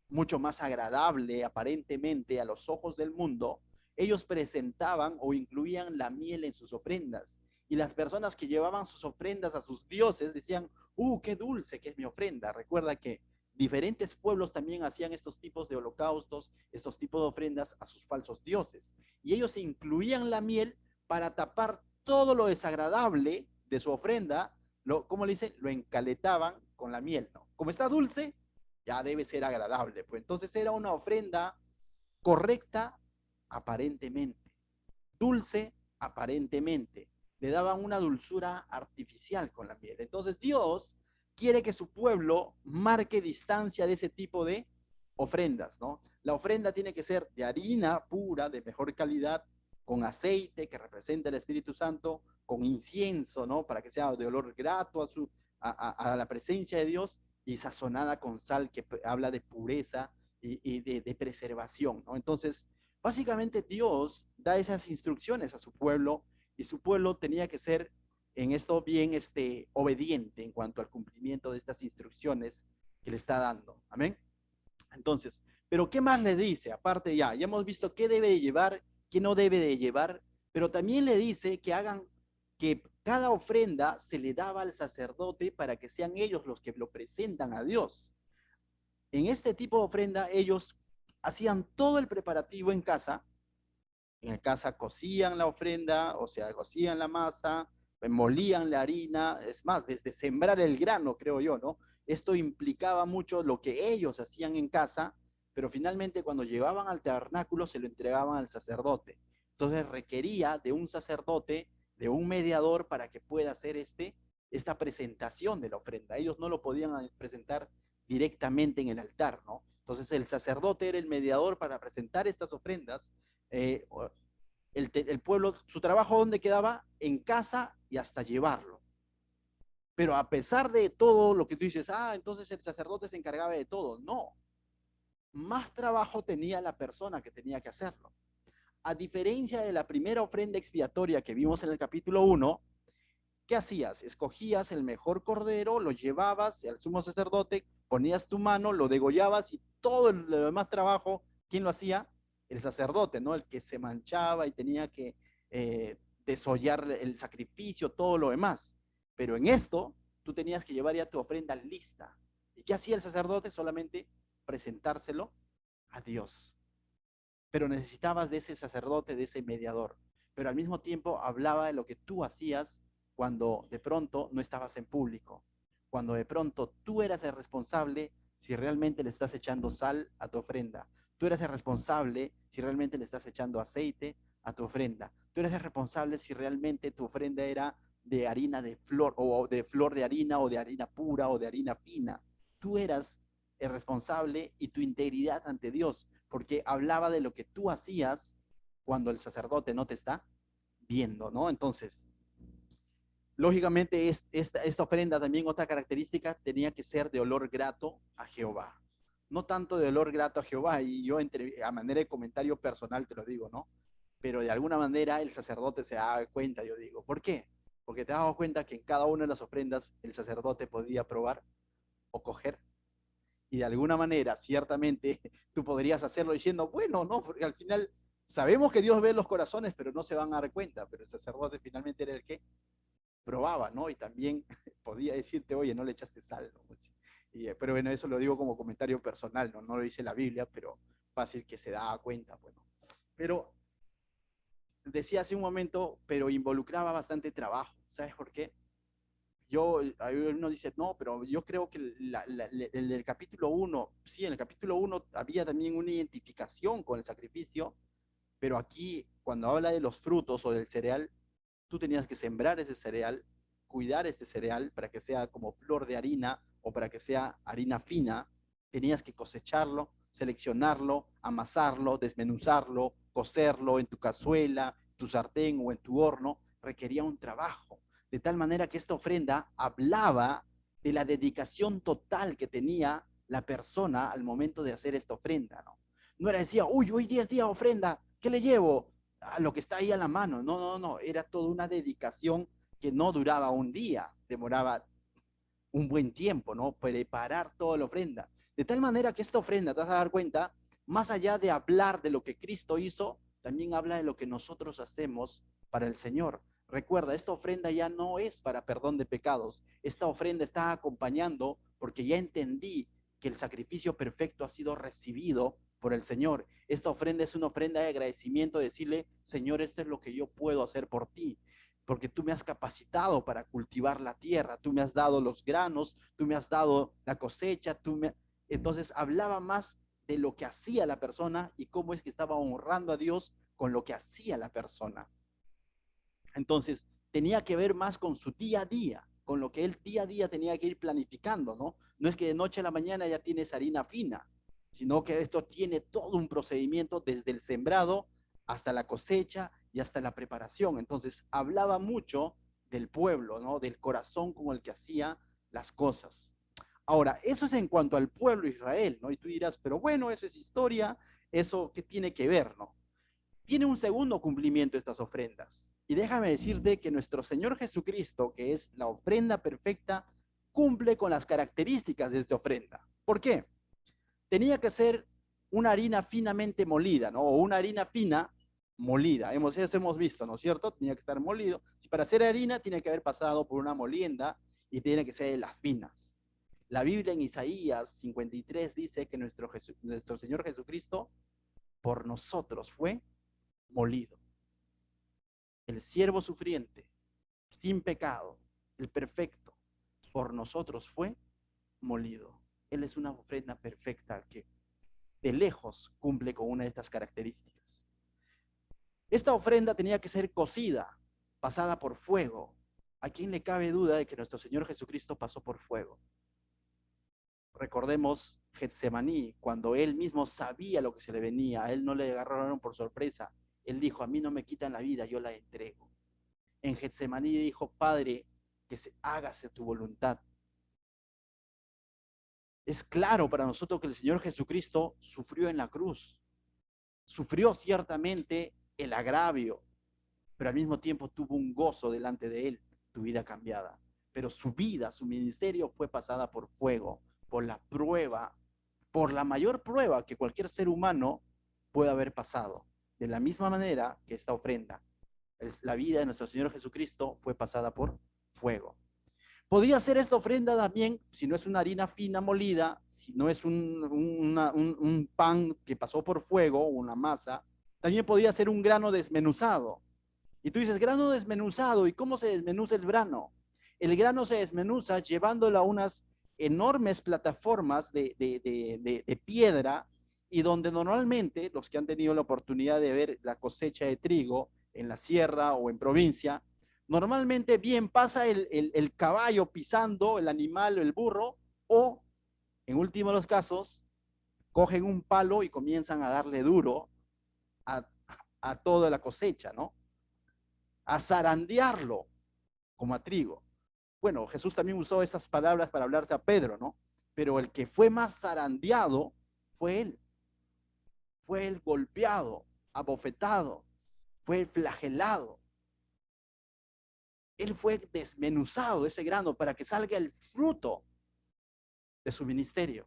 mucho más agradable aparentemente a los ojos del mundo, ellos presentaban o incluían la miel en sus ofrendas. Y las personas que llevaban sus ofrendas a sus dioses decían, qué dulce que es mi ofrenda. Recuerda que diferentes pueblos también hacían estos tipos de holocaustos, estos tipos de ofrendas a sus falsos dioses. Y ellos incluían la miel para tapar todo lo desagradable de su ofrenda, ¿cómo le dicen? Lo encaletaban con la miel, ¿no? Como está dulce, ya debe ser agradable. Pues entonces era una ofrenda correcta aparentemente, dulce aparentemente. Le daban una dulzura artificial con la miel. Entonces Dios quiere que su pueblo marque distancia de ese tipo de ofrendas, ¿no? La ofrenda tiene que ser de harina pura, de mejor calidad, con aceite que representa el Espíritu Santo, con incienso, ¿no? Para que sea de olor grato a la presencia de Dios, y sazonada con sal, que habla de pureza y de preservación, ¿no? Entonces, básicamente Dios da esas instrucciones a su pueblo, y su pueblo tenía que ser en esto bien obediente en cuanto al cumplimiento de estas instrucciones que le está dando. Amén. Entonces, pero ¿qué más le dice? Aparte ya hemos visto qué debe de llevar, qué no debe de llevar, pero también le dice que hagan, que cada ofrenda se le daba al sacerdote para que sean ellos los que lo presentan a Dios. En este tipo de ofrenda ellos hacían todo el preparativo en casa. En casa cocían la ofrenda, o sea, cocían la masa, molían la harina, es más, desde sembrar el grano, creo yo, ¿no? Esto implicaba mucho lo que ellos hacían en casa, pero finalmente cuando llegaban al tabernáculo se lo entregaban al sacerdote. Entonces requería de un sacerdote, de un mediador, para que pueda hacer esta presentación de la ofrenda. Ellos no lo podían presentar directamente en el altar, ¿no? Entonces el sacerdote era el mediador para presentar estas ofrendas. eh, el pueblo, su trabajo, ¿dónde quedaba? En casa y hasta llevarlo. Pero a pesar de todo lo que tú dices, entonces el sacerdote se encargaba de todo. No, más trabajo tenía la persona que tenía que hacerlo. A diferencia de la primera ofrenda expiatoria que vimos en el capítulo 1, ¿qué hacías? Escogías el mejor cordero, lo llevabas al sumo sacerdote, ponías tu mano, lo degollabas, y todo el demás trabajo, ¿quién lo hacía? El sacerdote, ¿no? El que se manchaba y tenía que desollar el sacrificio, todo lo demás. Pero en esto, tú tenías que llevar ya tu ofrenda lista. ¿Y qué hacía el sacerdote? Solamente presentárselo a Dios. Pero necesitabas de ese sacerdote, de ese mediador. Pero al mismo tiempo hablaba de lo que tú hacías cuando de pronto no estabas en público, cuando de pronto tú eras el responsable si realmente le estás echando sal a tu ofrenda, tú eres el responsable si realmente le estás echando aceite a tu ofrenda, tú eres el responsable si realmente tu ofrenda era de harina de flor, o de flor de harina, o de harina pura, o de harina fina. Tú eras el responsable, y tu integridad ante Dios, porque hablaba de lo que tú hacías cuando el sacerdote no te está viendo, ¿no? Entonces, lógicamente, esta ofrenda también, otra característica, tenía que ser de olor grato a Jehová. No tanto de olor grato a Jehová, y yo a manera de comentario personal te lo digo, ¿no? Pero de alguna manera el sacerdote se da cuenta, yo digo. ¿Por qué? Porque te has dado cuenta que en cada una de las ofrendas el sacerdote podía probar o coger, y de alguna manera, ciertamente, tú podrías hacerlo diciendo, bueno, no, porque al final sabemos que Dios ve los corazones, pero no se van a dar cuenta. Pero el sacerdote finalmente era el que probaba, ¿no? Y también podía decirte, oye, no le echaste sal, ¿no? Pero bueno, eso lo digo como comentario personal, ¿no? No lo dice la Biblia, pero fácil que se da cuenta, bueno. Pero decía hace un momento, pero involucraba bastante trabajo. ¿Sabes por qué? Uno dice, no, pero yo creo que el del capítulo 1, sí, en el capítulo 1 había también una identificación con el sacrificio, pero aquí, cuando habla de los frutos o del cereal, tú tenías que sembrar ese cereal, cuidar este cereal para que sea como flor de harina, o para que sea harina fina. Tenías que cosecharlo, seleccionarlo, amasarlo, desmenuzarlo, cocerlo en tu cazuela, tu sartén o en tu horno. Requería un trabajo, de tal manera que esta ofrenda hablaba de la dedicación total que tenía la persona al momento de hacer esta ofrenda, ¿no? No era decía, uy, hoy 10 días ofrenda, ¿qué le llevo? lo que está ahí a la mano. No, no, no, era toda una dedicación que no duraba un día, demoraba un buen tiempo, ¿no? Preparar toda la ofrenda. De tal manera que esta ofrenda, te vas a dar cuenta, más allá de hablar de lo que Cristo hizo, también habla de lo que nosotros hacemos para el Señor. Recuerda, esta ofrenda ya no es para perdón de pecados. Esta ofrenda está acompañando porque ya entendí que el sacrificio perfecto ha sido recibido por el Señor. Esta ofrenda es una ofrenda de agradecimiento, decirle, Señor, esto es lo que yo puedo hacer por ti, porque tú me has capacitado para cultivar la tierra, tú me has dado los granos, tú me has dado la cosecha, Entonces hablaba más de lo que hacía la persona y cómo es que estaba honrando a Dios con lo que hacía la persona. Entonces tenía que ver más con su día a día, con lo que él día a día tenía que ir planificando, ¿no? No es que de noche a la mañana ya tienes harina fina, sino que esto tiene todo un procedimiento desde el sembrado hasta la cosecha y hasta la preparación. Entonces hablaba mucho del pueblo, ¿no? Del corazón con el que hacía las cosas. Ahora, eso es en cuanto al pueblo Israel, ¿no? Y tú dirás, pero bueno, eso es historia, eso qué tiene que ver, ¿no? Tiene un segundo cumplimiento estas ofrendas. Y déjame decirte que nuestro Señor Jesucristo, que es la ofrenda perfecta, cumple con las características de esta ofrenda. ¿Por qué? Tenía que ser una harina finamente molida, ¿no? O una harina fina molida. Eso hemos visto, ¿no es cierto? Tenía que estar molido. Si para hacer harina, tiene que haber pasado por una molienda y tiene que ser de las finas. La Biblia en Isaías 53 dice que nuestro Señor Jesucristo por nosotros fue molido. El siervo sufriente, sin pecado, el perfecto, por nosotros fue molido. Él es una ofrenda perfecta que de lejos cumple con una de estas características. Esta ofrenda tenía que ser cocida, pasada por fuego. ¿A quién le cabe duda de que nuestro Señor Jesucristo pasó por fuego? Recordemos Getsemaní, cuando él mismo sabía lo que se le venía, a él no le agarraron por sorpresa. Él dijo, a mí no me quitan la vida, yo la entrego. En Getsemaní dijo, Padre, que se hágase tu voluntad. Es claro para nosotros que el Señor Jesucristo sufrió en la cruz. Sufrió ciertamente el agravio, pero al mismo tiempo tuvo un gozo delante de él, tu vida cambiada. Pero su vida, su ministerio fue pasada por fuego, por la prueba, por la mayor prueba que cualquier ser humano puede haber pasado. De la misma manera que esta ofrenda, la vida de nuestro Señor Jesucristo fue pasada por fuego. Podía ser esta ofrenda también, si no es una harina fina molida, si no es un pan que pasó por fuego, una masa, también podía ser un grano desmenuzado. Y tú dices, grano desmenuzado, ¿y cómo se desmenuza el grano? El grano se desmenuza llevándolo a unas enormes plataformas de piedra y donde normalmente los que han tenido la oportunidad de ver la cosecha de trigo en la sierra o en provincia, normalmente bien pasa el caballo pisando, el animal o el burro, o en último de los casos, cogen un palo y comienzan a darle duro a, a toda la cosecha, ¿no? A zarandearlo como a trigo. Bueno, Jesús también usó estas palabras para hablarse a Pedro, ¿no? Pero el que fue más zarandeado fue él. Fue el golpeado, abofetado, fue el flagelado. Él fue desmenuzado ese grano para que salga el fruto de su ministerio.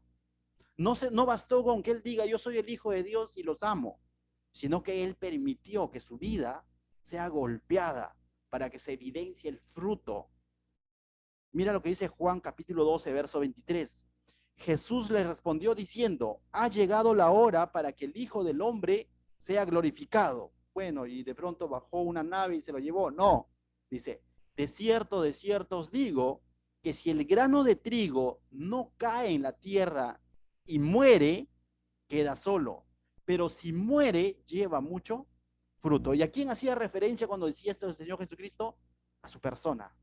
No bastó con que él diga, yo soy el Hijo de Dios y los amo, sino que él permitió que su vida sea golpeada para que se evidencie el fruto. Mira lo que dice Juan capítulo 12, verso 23. Jesús le respondió diciendo, ha llegado la hora para que el Hijo del Hombre sea glorificado. Bueno, y de pronto bajó una nave y se lo llevó. No, dice, de cierto os digo, que si el grano de trigo no cae en la tierra y muere, queda solo. Pero si muere, lleva mucho fruto. ¿Y a quién hacía referencia cuando decía esto el Señor Jesucristo? A su persona.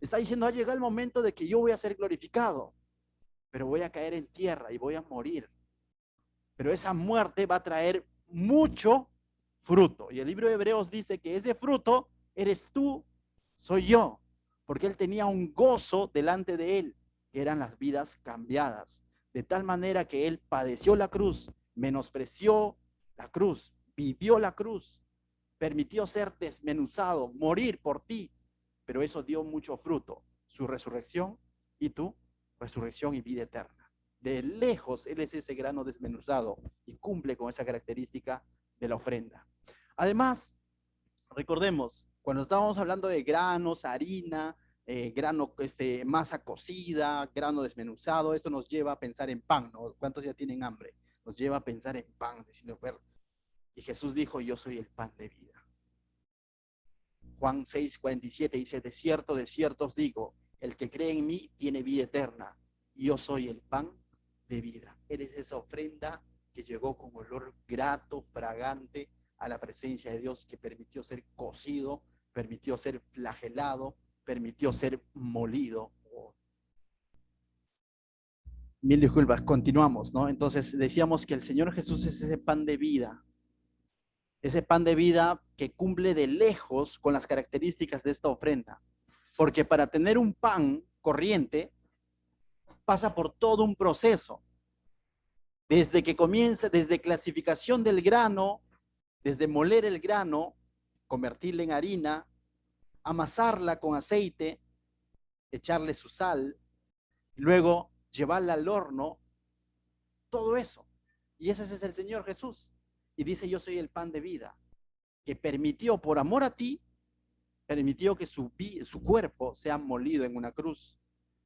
Está diciendo, ha llegado el momento de que yo voy a ser glorificado, pero voy a caer en tierra y voy a morir. Pero esa muerte va a traer mucho fruto. Y el libro de Hebreos dice que ese fruto eres tú, soy yo, porque él tenía un gozo delante de él, que eran las vidas cambiadas, de tal manera que él padeció la cruz, menospreció la cruz, vivió la cruz, permitió ser desmenuzado, morir por ti, pero eso dio mucho fruto, su resurrección y tu resurrección y vida eterna. De lejos, Él es ese grano desmenuzado y cumple con esa característica de la ofrenda. Además, recordemos, cuando estábamos hablando de granos, harina, grano, masa cocida, grano desmenuzado, esto nos lleva a pensar en pan, ¿no? ¿Cuántos ya tienen hambre? Nos lleva a pensar en pan, diciendo, y Jesús dijo, yo soy el pan de vida. Juan 6:47 dice, de cierto os digo, el que cree en mí tiene vida eterna, y yo soy el pan de vida. Eres esa ofrenda que llegó con olor grato, fragante a la presencia de Dios, que permitió ser cocido, permitió ser flagelado, permitió ser molido. Mil disculpas, continuamos, ¿no? Entonces decíamos que el Señor Jesús es ese pan de vida que cumple de lejos con las características de esta ofrenda. Porque para tener un pan corriente pasa por todo un proceso. Desde que comienza, desde clasificación del grano, desde moler el grano, convertirla en harina, amasarla con aceite, echarle su sal, luego llevarla al horno, todo eso. Y ese es el Señor Jesús. Y dice, yo soy el pan de vida, que permitió, por amor a ti, permitió que su cuerpo sea molido en una cruz,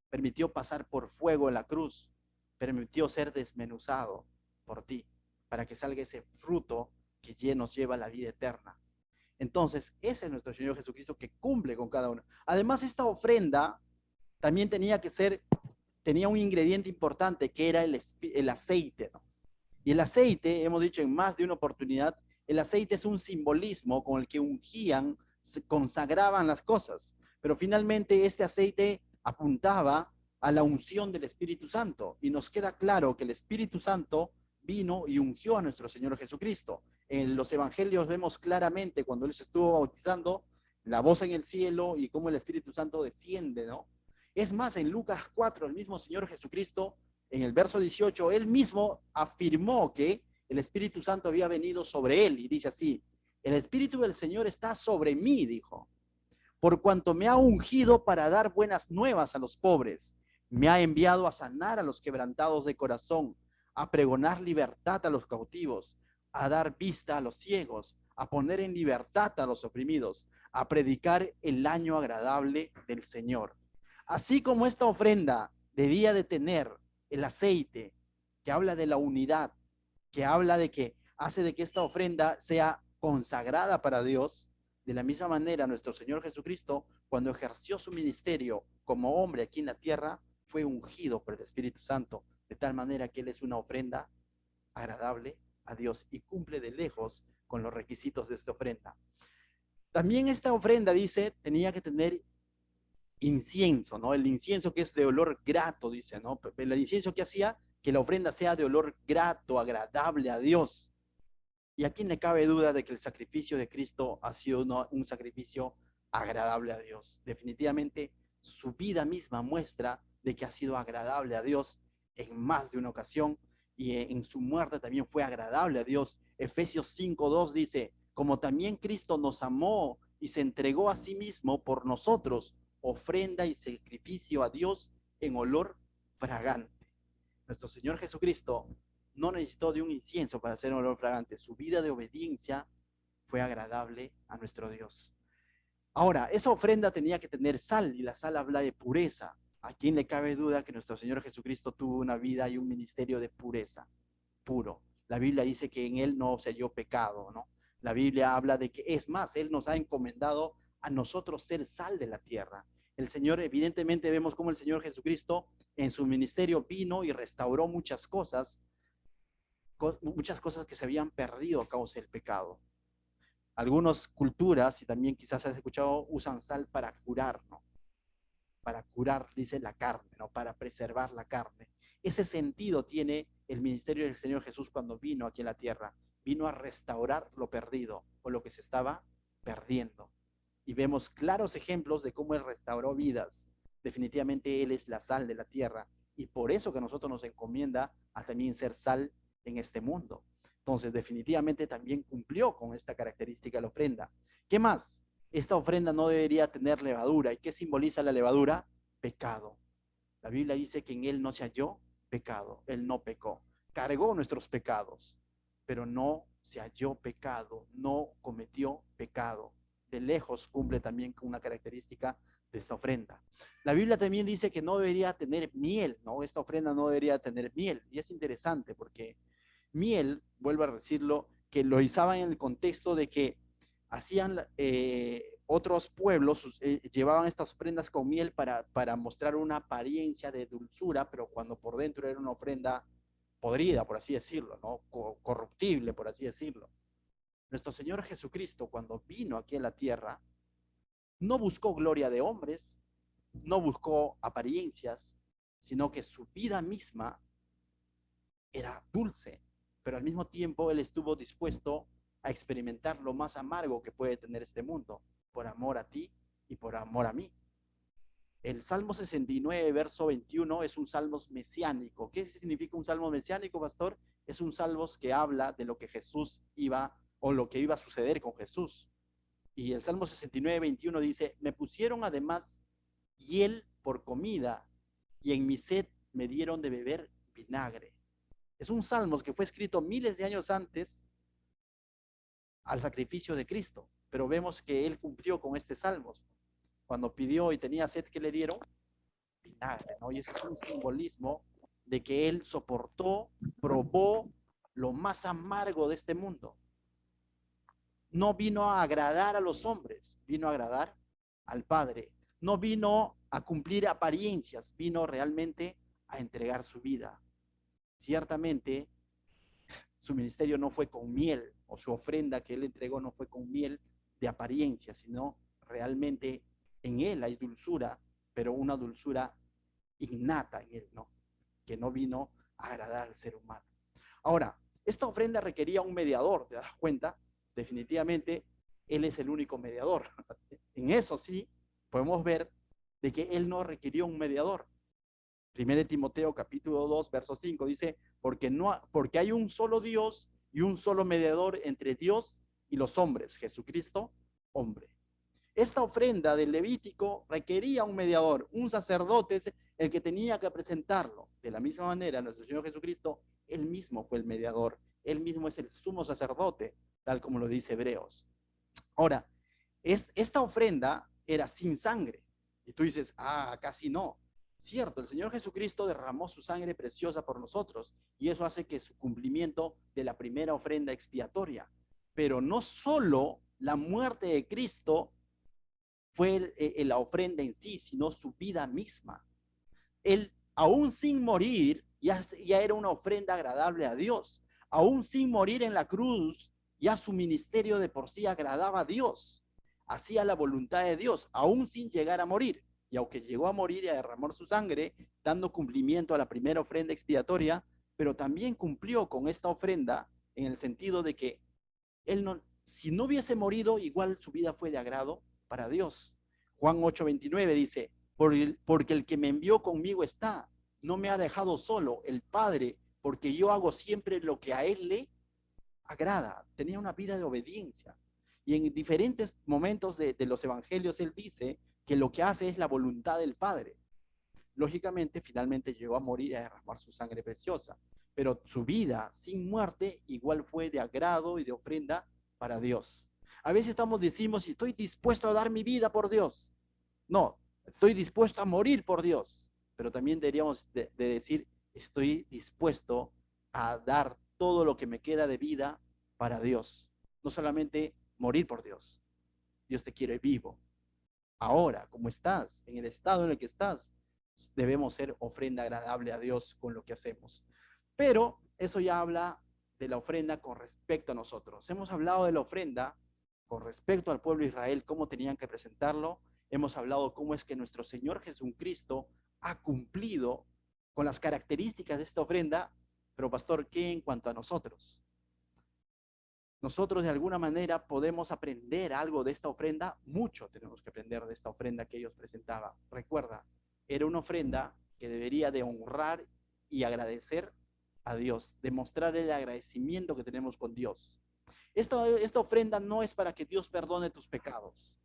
permitió pasar por fuego en la cruz, permitió ser desmenuzado por ti, para que salga ese fruto que nos lleva a la vida eterna. Entonces, ese es nuestro Señor Jesucristo que cumple con cada uno. Además, esta ofrenda también tenía un ingrediente importante que era el aceite, ¿no? Y el aceite, hemos dicho en más de una oportunidad, el aceite es un simbolismo con el que ungían, consagraban las cosas. Pero finalmente este aceite apuntaba a la unción del Espíritu Santo. Y nos queda claro que el Espíritu Santo vino y ungió a nuestro Señor Jesucristo. En los evangelios vemos claramente cuando Él se estuvo bautizando, la voz en el cielo y cómo el Espíritu Santo desciende, ¿no? Es más, en Lucas 4, el mismo Señor Jesucristo, en el verso 18, Él mismo afirmó que el Espíritu Santo había venido sobre Él. Y dice así, el Espíritu del Señor está sobre mí, dijo, por cuanto me ha ungido para dar buenas nuevas a los pobres. Me ha enviado a sanar a los quebrantados de corazón, a pregonar libertad a los cautivos, a dar vista a los ciegos, a poner en libertad a los oprimidos, a predicar el año agradable del Señor. Así como esta ofrenda debía de tener el aceite, que habla de la unidad, que habla de que hace de que esta ofrenda sea consagrada para Dios, de la misma manera nuestro Señor Jesucristo, cuando ejerció su ministerio como hombre aquí en la tierra, fue ungido por el Espíritu Santo, de tal manera que Él es una ofrenda agradable a Dios y cumple de lejos con los requisitos de esta ofrenda. También esta ofrenda, dice, tenía que tener incienso, ¿no? El incienso que es de olor grato, dice, ¿no? El incienso que hacía que la ofrenda sea de olor grato, agradable a Dios. Y a quién le cabe duda de que el sacrificio de Cristo ha sido un sacrificio agradable a Dios. Definitivamente su vida misma muestra de que ha sido agradable a Dios en más de una ocasión y en su muerte también fue agradable a Dios. Efesios 5:2 dice, como también Cristo nos amó y se entregó a sí mismo por nosotros, ofrenda y sacrificio a Dios en olor fragante. Nuestro Señor Jesucristo no necesitó de un incienso para hacer un olor fragante. Su vida de obediencia fue agradable a nuestro Dios. Ahora, esa ofrenda tenía que tener sal y la sal habla de pureza. ¿A quién le cabe duda que nuestro Señor Jesucristo tuvo una vida y un ministerio de pureza? Puro. La Biblia dice que en Él no se halló pecado, ¿no? La Biblia habla de que, es más, Él nos ha encomendado a nosotros ser sal de la tierra. El Señor, evidentemente vemos cómo el Señor Jesucristo en su ministerio vino y restauró muchas cosas que se habían perdido a causa del pecado. Algunas culturas, y también quizás has escuchado, usan sal para curar, ¿no? Para curar, dice, la carne, ¿no? Para preservar la carne. Ese sentido tiene el ministerio del Señor Jesús cuando vino aquí en la tierra. Vino a restaurar lo perdido o lo que se estaba perdiendo. Y vemos claros ejemplos de cómo Él restauró vidas. Definitivamente Él es la sal de la tierra. Y por eso que a nosotros nos encomienda a también ser sal en este mundo. Entonces, definitivamente también cumplió con esta característica la ofrenda. ¿Qué más? Esta ofrenda no debería tener levadura. ¿Y qué simboliza la levadura? Pecado. La Biblia dice que en él no se halló pecado. Él no pecó. Cargó nuestros pecados, pero no se halló pecado, no cometió pecado. De lejos cumple también con una característica de esta ofrenda. La Biblia también dice que no debería tener miel, ¿no? Esta ofrenda no debería tener miel. Y es interesante porque miel, vuelvo a decirlo, que lo usaban en el contexto de que hacían otros pueblos, llevaban estas ofrendas con miel para mostrar una apariencia de dulzura, pero cuando por dentro era una ofrenda podrida, por así decirlo, ¿no? Corruptible, por así decirlo. Nuestro Señor Jesucristo, cuando vino aquí a la tierra, no buscó gloria de hombres, no buscó apariencias, sino que su vida misma era dulce, pero al mismo tiempo él estuvo dispuesto a experimentar lo más amargo que puede tener este mundo, por amor a ti y por amor a mí. El Salmo 69, verso 21, es un salmo mesiánico. ¿Qué significa un salmo mesiánico, pastor? Es un salmo que habla de lo que Jesús iba, o lo que iba a suceder con Jesús. Y el Salmo 69, 21 dice, me pusieron además hiel por comida, y en mi sed me dieron de beber vinagre. Es un salmo que fue escrito miles de años antes al sacrificio de Cristo, pero vemos que él cumplió con este salmo. Cuando pidió y tenía sed, ¿qué le dieron? Vinagre, ¿no? Y ese es un simbolismo de que él soportó, probó lo más amargo de este mundo. No vino a agradar a los hombres, vino a agradar al Padre. No vino a cumplir apariencias, vino realmente a entregar su vida. Ciertamente, su ministerio no fue con miel, o su ofrenda que él entregó no fue con miel de apariencia, sino realmente en él hay dulzura, pero una dulzura innata en él, ¿no? Que no vino a agradar al ser humano. Ahora, esta ofrenda requería un mediador, ¿te das cuenta? Definitivamente, él es el único mediador. En eso sí, podemos ver de que él no requirió un mediador. 1 Timoteo capítulo 2, verso 5 dice, porque hay un solo Dios y un solo mediador entre Dios y los hombres, Jesucristo, hombre. Esta ofrenda del Levítico requería un mediador, un sacerdote es el que tenía que presentarlo. De la misma manera, nuestro Señor Jesucristo, él mismo fue el mediador, él mismo es el sumo sacerdote, tal como lo dice Hebreos. Ahora, esta ofrenda era sin sangre. Y tú dices, casi no. Cierto, el Señor Jesucristo derramó su sangre preciosa por nosotros y eso hace que su cumplimiento de la primera ofrenda expiatoria. Pero no solo la muerte de Cristo fue la ofrenda en sí, sino su vida misma. Él, aún sin morir, ya era una ofrenda agradable a Dios. Aún sin morir en la cruz, ya su ministerio de por sí agradaba a Dios. Hacía la voluntad de Dios, aún sin llegar a morir. Y aunque llegó a morir y a derramar su sangre, dando cumplimiento a la primera ofrenda expiatoria, pero también cumplió con esta ofrenda en el sentido de que él no, si no hubiese morido, igual su vida fue de agrado para Dios. Juan 8:29 dice, porque el que me envió conmigo está, no me ha dejado solo, el Padre, porque yo hago siempre lo que a él le agrada. Tenía una vida de obediencia. Y en diferentes momentos de los evangelios él dice que lo que hace es la voluntad del Padre. Lógicamente, finalmente llegó a morir y a derramar su sangre preciosa, pero su vida sin muerte igual fue de agrado y de ofrenda para Dios. A veces decimos, estoy dispuesto a dar mi vida por Dios. No, estoy dispuesto a morir por Dios, pero también deberíamos de decir, estoy dispuesto a dar todo lo que me queda de vida para Dios. No solamente morir por Dios. Dios te quiere vivo. Ahora, como estás, en el estado en el que estás, debemos ser ofrenda agradable a Dios con lo que hacemos. Pero eso ya habla de la ofrenda con respecto a nosotros. Hemos hablado de la ofrenda con respecto al pueblo de Israel, cómo tenían que presentarlo. Hemos hablado cómo es que nuestro Señor Jesucristo ha cumplido con las características de esta ofrenda. Pero pastor, ¿qué en cuanto a nosotros? Nosotros de alguna manera podemos aprender algo de esta ofrenda. Mucho tenemos que aprender de esta ofrenda que ellos presentaban. Recuerda, era una ofrenda que debería de honrar y agradecer a Dios, demostrar el agradecimiento que tenemos con Dios. Esta ofrenda no es para que Dios perdone tus pecados,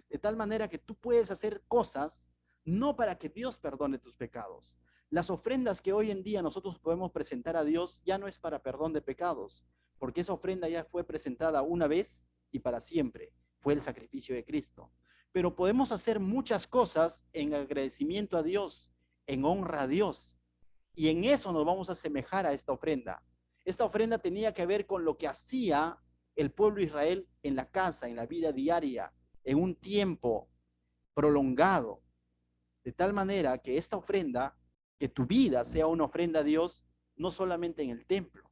de tal manera que tú puedes hacer cosas no para que Dios perdone tus pecados. Las ofrendas que hoy en día nosotros podemos presentar a Dios ya no es para perdón de pecados, porque esa ofrenda ya fue presentada una vez y para siempre. Fue el sacrificio de Cristo. Pero podemos hacer muchas cosas en agradecimiento a Dios, en honra a Dios. Y en eso nos vamos a asemejar a esta ofrenda. Esta ofrenda tenía que ver con lo que hacía el pueblo de Israel en la casa, en la vida diaria, en un tiempo prolongado. De tal manera que esta ofrenda, que tu vida sea una ofrenda a Dios, no solamente en el templo,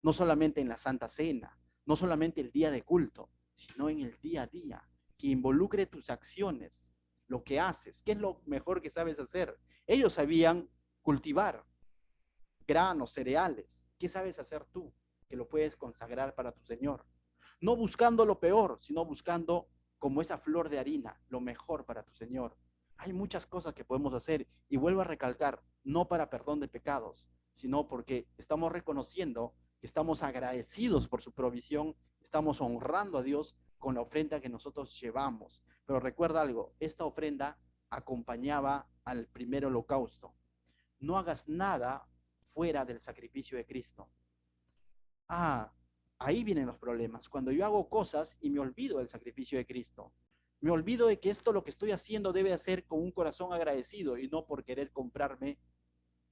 no solamente en la Santa Cena, no solamente el día de culto, sino en el día a día, que involucre tus acciones, lo que haces, qué es lo mejor que sabes hacer. Ellos sabían cultivar granos, cereales. ¿Qué sabes hacer tú que lo puedes consagrar para tu Señor? No buscando lo peor, sino buscando como esa flor de harina, lo mejor para tu Señor. Hay muchas cosas que podemos hacer y vuelvo a recalcar, no para perdón de pecados, sino porque estamos reconociendo que estamos agradecidos por su provisión, estamos honrando a Dios con la ofrenda que nosotros llevamos. Pero recuerda algo, esta ofrenda acompañaba al primer holocausto. No hagas nada fuera del sacrificio de Cristo. Ah, ahí vienen los problemas. Cuando yo hago cosas y me olvido del sacrificio de Cristo, me olvido de que esto lo que estoy haciendo debe hacer con un corazón agradecido y no por querer comprarme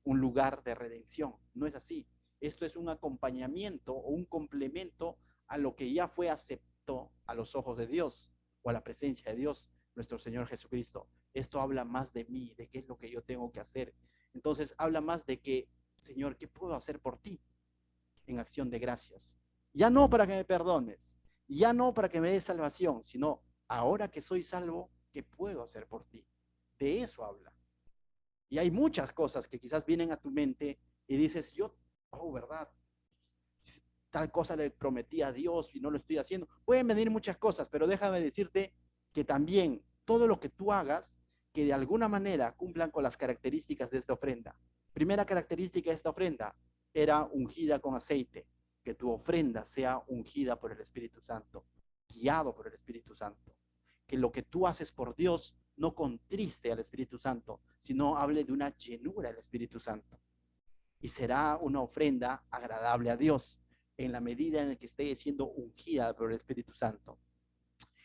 un lugar de redención. No es así. Esto es un acompañamiento o un complemento a lo que ya fue aceptado a los ojos de Dios o a la presencia de Dios, nuestro Señor Jesucristo. Esto habla más de mí, de qué es lo que yo tengo que hacer. Entonces habla más de que, Señor, ¿qué puedo hacer por ti en acción de gracias? Ya no para que me perdones, ya no para que me des salvación, sino ahora que soy salvo, ¿qué puedo hacer por ti? De eso habla. Y hay muchas cosas que quizás vienen a tu mente y dices, yo, oh, ¿verdad? Tal cosa le prometí a Dios y no lo estoy haciendo. Pueden venir muchas cosas, pero déjame decirte que también todo lo que tú hagas, que de alguna manera cumplan con las características de esta ofrenda. Primera característica de esta ofrenda era ungida con aceite, que tu ofrenda sea ungida por el Espíritu Santo, guiado por el Espíritu Santo. Que lo que tú haces por Dios no contriste al Espíritu Santo, sino hable de una llenura del Espíritu Santo. Y será una ofrenda agradable a Dios en la medida en la que esté siendo ungida por el Espíritu Santo.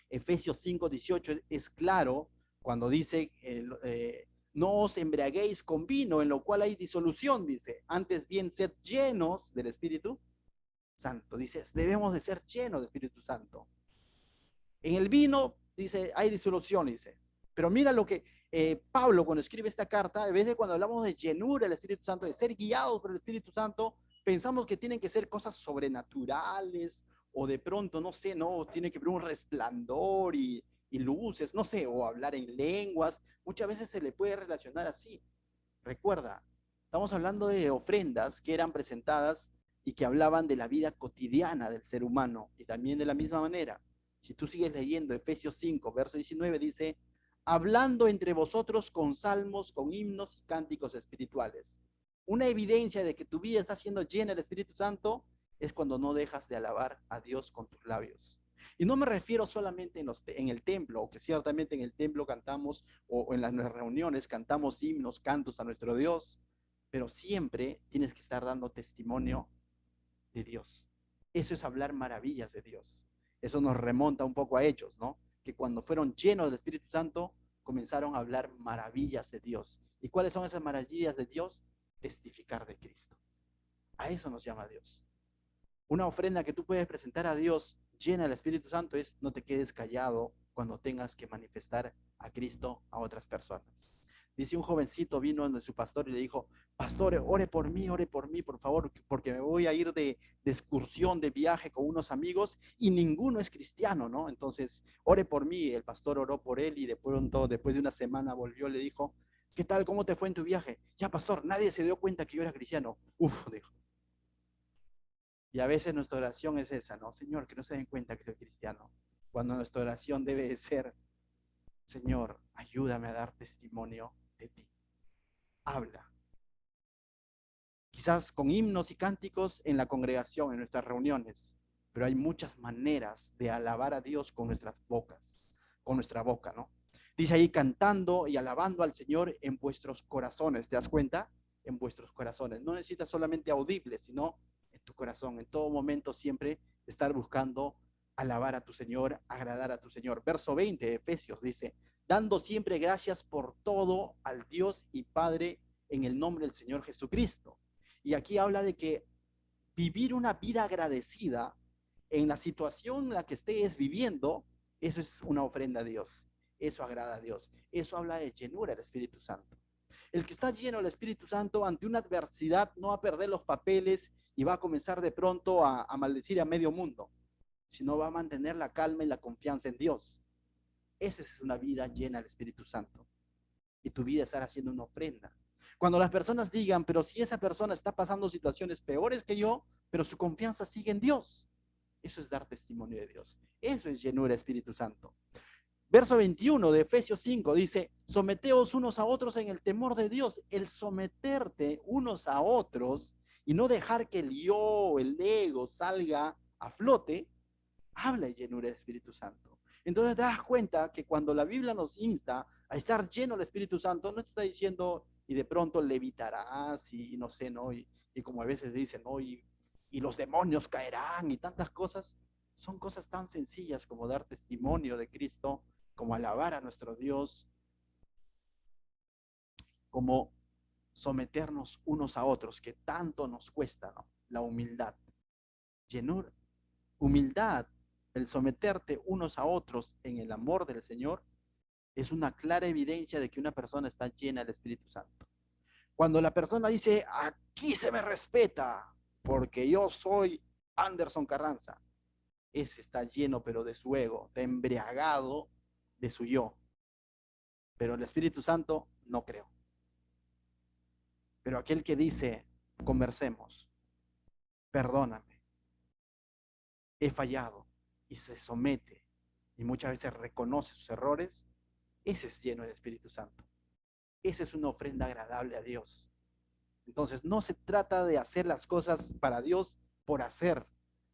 Efesios 5:18 es claro cuando dice, no os embriaguéis con vino, en lo cual hay disolución, dice, antes bien sed llenos del Espíritu Santo. Dice, debemos de ser llenos del Espíritu Santo. En el vino, dice, hay disolución, dice. Pero mira lo que Pablo, cuando escribe esta carta, a veces cuando hablamos de llenura del Espíritu Santo, de ser guiados por el Espíritu Santo, pensamos que tienen que ser cosas sobrenaturales o de pronto, no sé, no, tiene que haber un resplandor y luces, no sé, o hablar en lenguas. Muchas veces se le puede relacionar así. Recuerda, estamos hablando de ofrendas que eran presentadas y que hablaban de la vida cotidiana del ser humano y también de la misma manera. Si tú sigues leyendo Efesios 5, verso 19, dice, hablando entre vosotros con salmos, con himnos y cánticos espirituales. Una evidencia de que tu vida está siendo llena del Espíritu Santo es cuando no dejas de alabar a Dios con tus labios. Y no me refiero solamente en el templo, o que ciertamente en el templo cantamos, o en las reuniones cantamos himnos, cantos a nuestro Dios, pero siempre tienes que estar dando testimonio de Dios. Eso es hablar maravillas de Dios. Eso nos remonta un poco a Hechos, ¿no? Que cuando fueron llenos del Espíritu Santo, comenzaron a hablar maravillas de Dios. ¿Y cuáles son esas maravillas de Dios? Testificar de Cristo. A eso nos llama Dios. Una ofrenda que tú puedes presentar a Dios llena del Espíritu Santo es no te quedes callado cuando tengas que manifestar a Cristo a otras personas. Dice un jovencito vino donde su pastor y le dijo, pastor, ore por mí, por favor, porque me voy a ir de excursión, de viaje con unos amigos y ninguno es cristiano, ¿no? Entonces, ore por mí. El pastor oró por él y de pronto, después de una semana, volvió y le dijo, ¿qué tal? ¿Cómo te fue en tu viaje? Ya, pastor, nadie se dio cuenta que yo era cristiano. Uf, dijo. Y a veces nuestra oración es esa, ¿no? Señor, que no se den cuenta que soy cristiano. Cuando nuestra oración debe ser, Señor, ayúdame a dar testimonio de ti. Habla. quizás con himnos y cánticos en la congregación, en nuestras reuniones, pero hay muchas maneras de alabar a Dios con nuestras bocas, con nuestra boca, ¿no? Dice ahí, cantando y alabando al Señor en vuestros corazones, ¿te das cuenta? En vuestros corazones. No necesitas solamente audible, sino en tu corazón. En todo momento siempre estar buscando alabar a tu Señor, agradar a tu Señor. Verso 20 de Efesios dice, dando siempre gracias por todo al Dios y Padre en el nombre del Señor Jesucristo. Y aquí habla de que vivir una vida agradecida en la situación en la que estés viviendo, eso es una ofrenda a Dios. Eso agrada a Dios. Eso habla de llenura del Espíritu Santo. El que está lleno del Espíritu Santo ante una adversidad no va a perder los papeles y va a comenzar de pronto a maldecir a medio mundo, sino va a mantener la calma y la confianza en Dios. Esa es una vida llena del Espíritu Santo. Y tu vida estará haciendo una ofrenda. Cuando las personas digan, pero si esa persona está pasando situaciones peores que yo, pero su confianza sigue en Dios. Eso es dar testimonio de Dios. Eso es llenura del Espíritu Santo. Verso 21 de Efesios 5 dice, someteos unos a otros en el temor de Dios. El someterte unos a otros y no dejar que el yo, el ego salga a flote, habla de llenura del Espíritu Santo. Entonces te das cuenta que cuando la Biblia nos insta a estar lleno del Espíritu Santo, no te está diciendo y de pronto levitarás y no sé, ¿no? Y como a veces dicen, ¿no? Y los demonios caerán y tantas cosas. Son cosas tan sencillas como dar testimonio de Cristo, como alabar a nuestro Dios, como someternos unos a otros, que tanto nos cuesta, ¿no? La humildad. Llenura, humildad, el someterte unos a otros en el amor del Señor, es una clara evidencia de que una persona está llena del Espíritu Santo. Cuando la persona dice, aquí se me respeta, porque yo soy Anderson Carranza, ese está lleno pero de su ego, está embriagado de su yo. Pero el Espíritu Santo no creo. Pero aquel que dice, conversemos, perdóname, he fallado, y se somete, y muchas veces reconoce sus errores, ese es lleno del Espíritu Santo. Esa es una ofrenda agradable a Dios. Entonces, no se trata de hacer las cosas para Dios por hacer,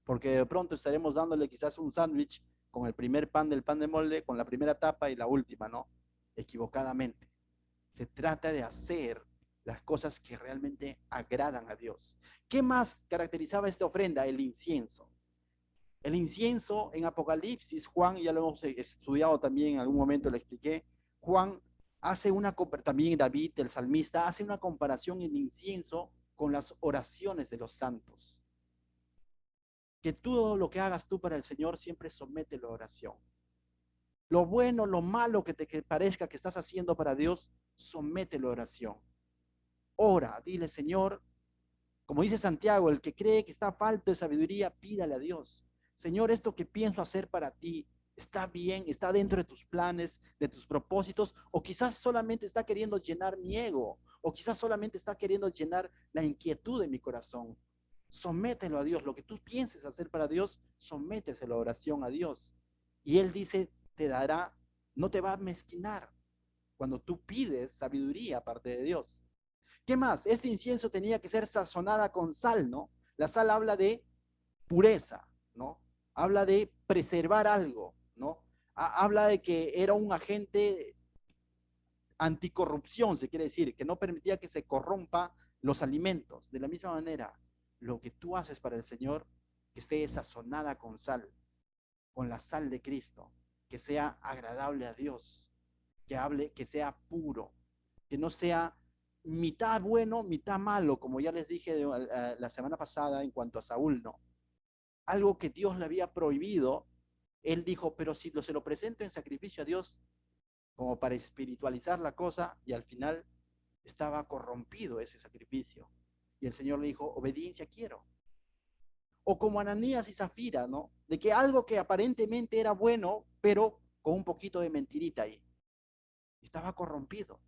porque de pronto estaremos dándole quizás un sándwich con el primer pan del pan de molde, con la primera tapa y la última, ¿no? Equivocadamente. Se trata de hacer las cosas que realmente agradan a Dios. ¿Qué más caracterizaba esta ofrenda? El incienso. El incienso en Apocalipsis, Juan, ya lo hemos estudiado también, en algún momento lo expliqué, Juan hace una, también David, el salmista, hace una comparación en incienso con las oraciones de los santos. Que todo lo que hagas tú para el Señor siempre somete la oración. Lo bueno, lo malo que te parezca que estás haciendo para Dios, somete la oración. Ora, dile, Señor, como dice Santiago, el que cree que está falto de sabiduría, pídale a Dios. Señor, esto que pienso hacer para ti, ¿está bien? ¿Está dentro de tus planes, de tus propósitos? O quizás solamente está queriendo llenar mi ego, o quizás solamente está queriendo llenar la inquietud de mi corazón. Somételo a Dios. Lo que tú pienses hacer para Dios, sométeselo a oración a Dios. Y Él dice, te dará, no te va a mezquinar cuando tú pides sabiduría aparte de Dios. ¿Qué más? Este incienso tenía que ser sazonada con sal, ¿no? La sal habla de pureza, ¿no? Habla de preservar algo, ¿no? Habla de que era un agente anticorrupción, se quiere decir, que no permitía que se corrompa los alimentos. De la misma manera, lo que tú haces para el Señor, que esté sazonada con sal, con la sal de Cristo, que sea agradable a Dios, que hable, que sea puro, que no sea mitad bueno, mitad malo, como ya les dije la semana pasada en cuanto a Saúl, no. Algo que Dios le había prohibido, él dijo, pero si se lo presento en sacrificio a Dios, como para espiritualizar la cosa, y al final estaba corrompido ese sacrificio. Y el Señor le dijo, obediencia quiero. O como Ananías y Zafira, ¿no? De que algo que aparentemente era bueno, pero con un poquito de mentirita ahí. Estaba corrompido.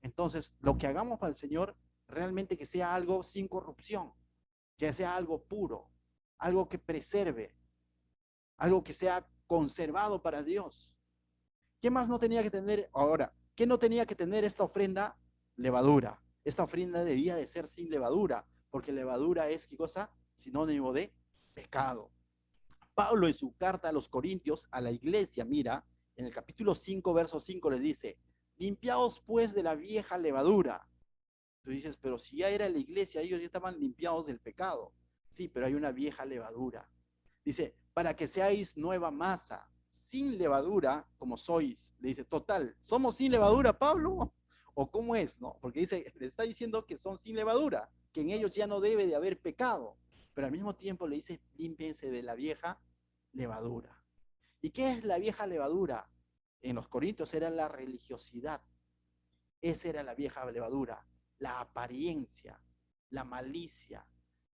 Entonces, lo que hagamos para el Señor, realmente que sea algo sin corrupción, que sea algo puro, algo que preserve, algo que sea conservado para Dios. ¿Qué más no tenía que tener ahora? ¿Qué no tenía que tener esta ofrenda? Levadura. Esta ofrenda debía de ser sin levadura, porque levadura es, ¿qué cosa? Sinónimo de pecado. Pablo en su carta a los Corintios, a la iglesia, mira, en el capítulo 5, verso 5 les dice, limpiaos pues de la vieja levadura. Tú dices, pero si ya era la iglesia, ellos ya estaban limpiados del pecado. Sí, pero hay una vieja levadura. Dice, para que seáis nueva masa, sin levadura, como sois. Le dice, total, ¿somos sin levadura, Pablo? ¿O cómo es, no? Porque dice, le está diciendo que son sin levadura, que en ellos ya no debe de haber pecado. Pero al mismo tiempo le dice, límpiense de la vieja levadura. ¿Y qué es la vieja levadura? En los Corintios era la religiosidad. Esa era la vieja levadura, la apariencia, la malicia,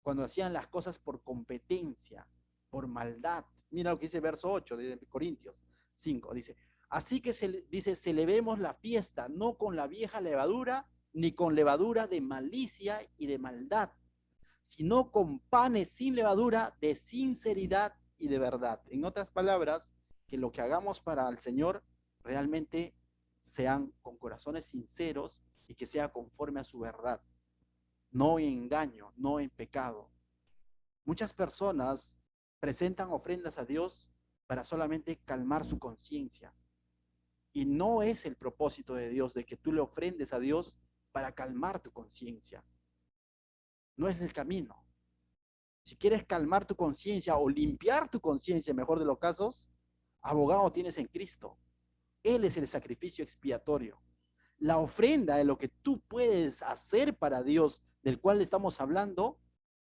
cuando hacían las cosas por competencia, por maldad. Mira lo que dice el verso 8 de Corintios 5, dice, así que dice, celebremos la fiesta, no con la vieja levadura, ni con levadura de malicia y de maldad, sino con panes sin levadura de sinceridad y de verdad. En otras palabras, que lo que hagamos para el Señor realmente sean con corazones sinceros y que sea conforme a su verdad, no en engaño, no en pecado. Muchas personas presentan ofrendas a Dios para solamente calmar su conciencia. Y no es el propósito de Dios de que tú le ofrendes a Dios para calmar tu conciencia. No es el camino. Si quieres calmar tu conciencia o limpiar tu conciencia, mejor de los casos, abogado tienes en Cristo. Él es el sacrificio expiatorio. La ofrenda de lo que tú puedes hacer para Dios, del cual estamos hablando,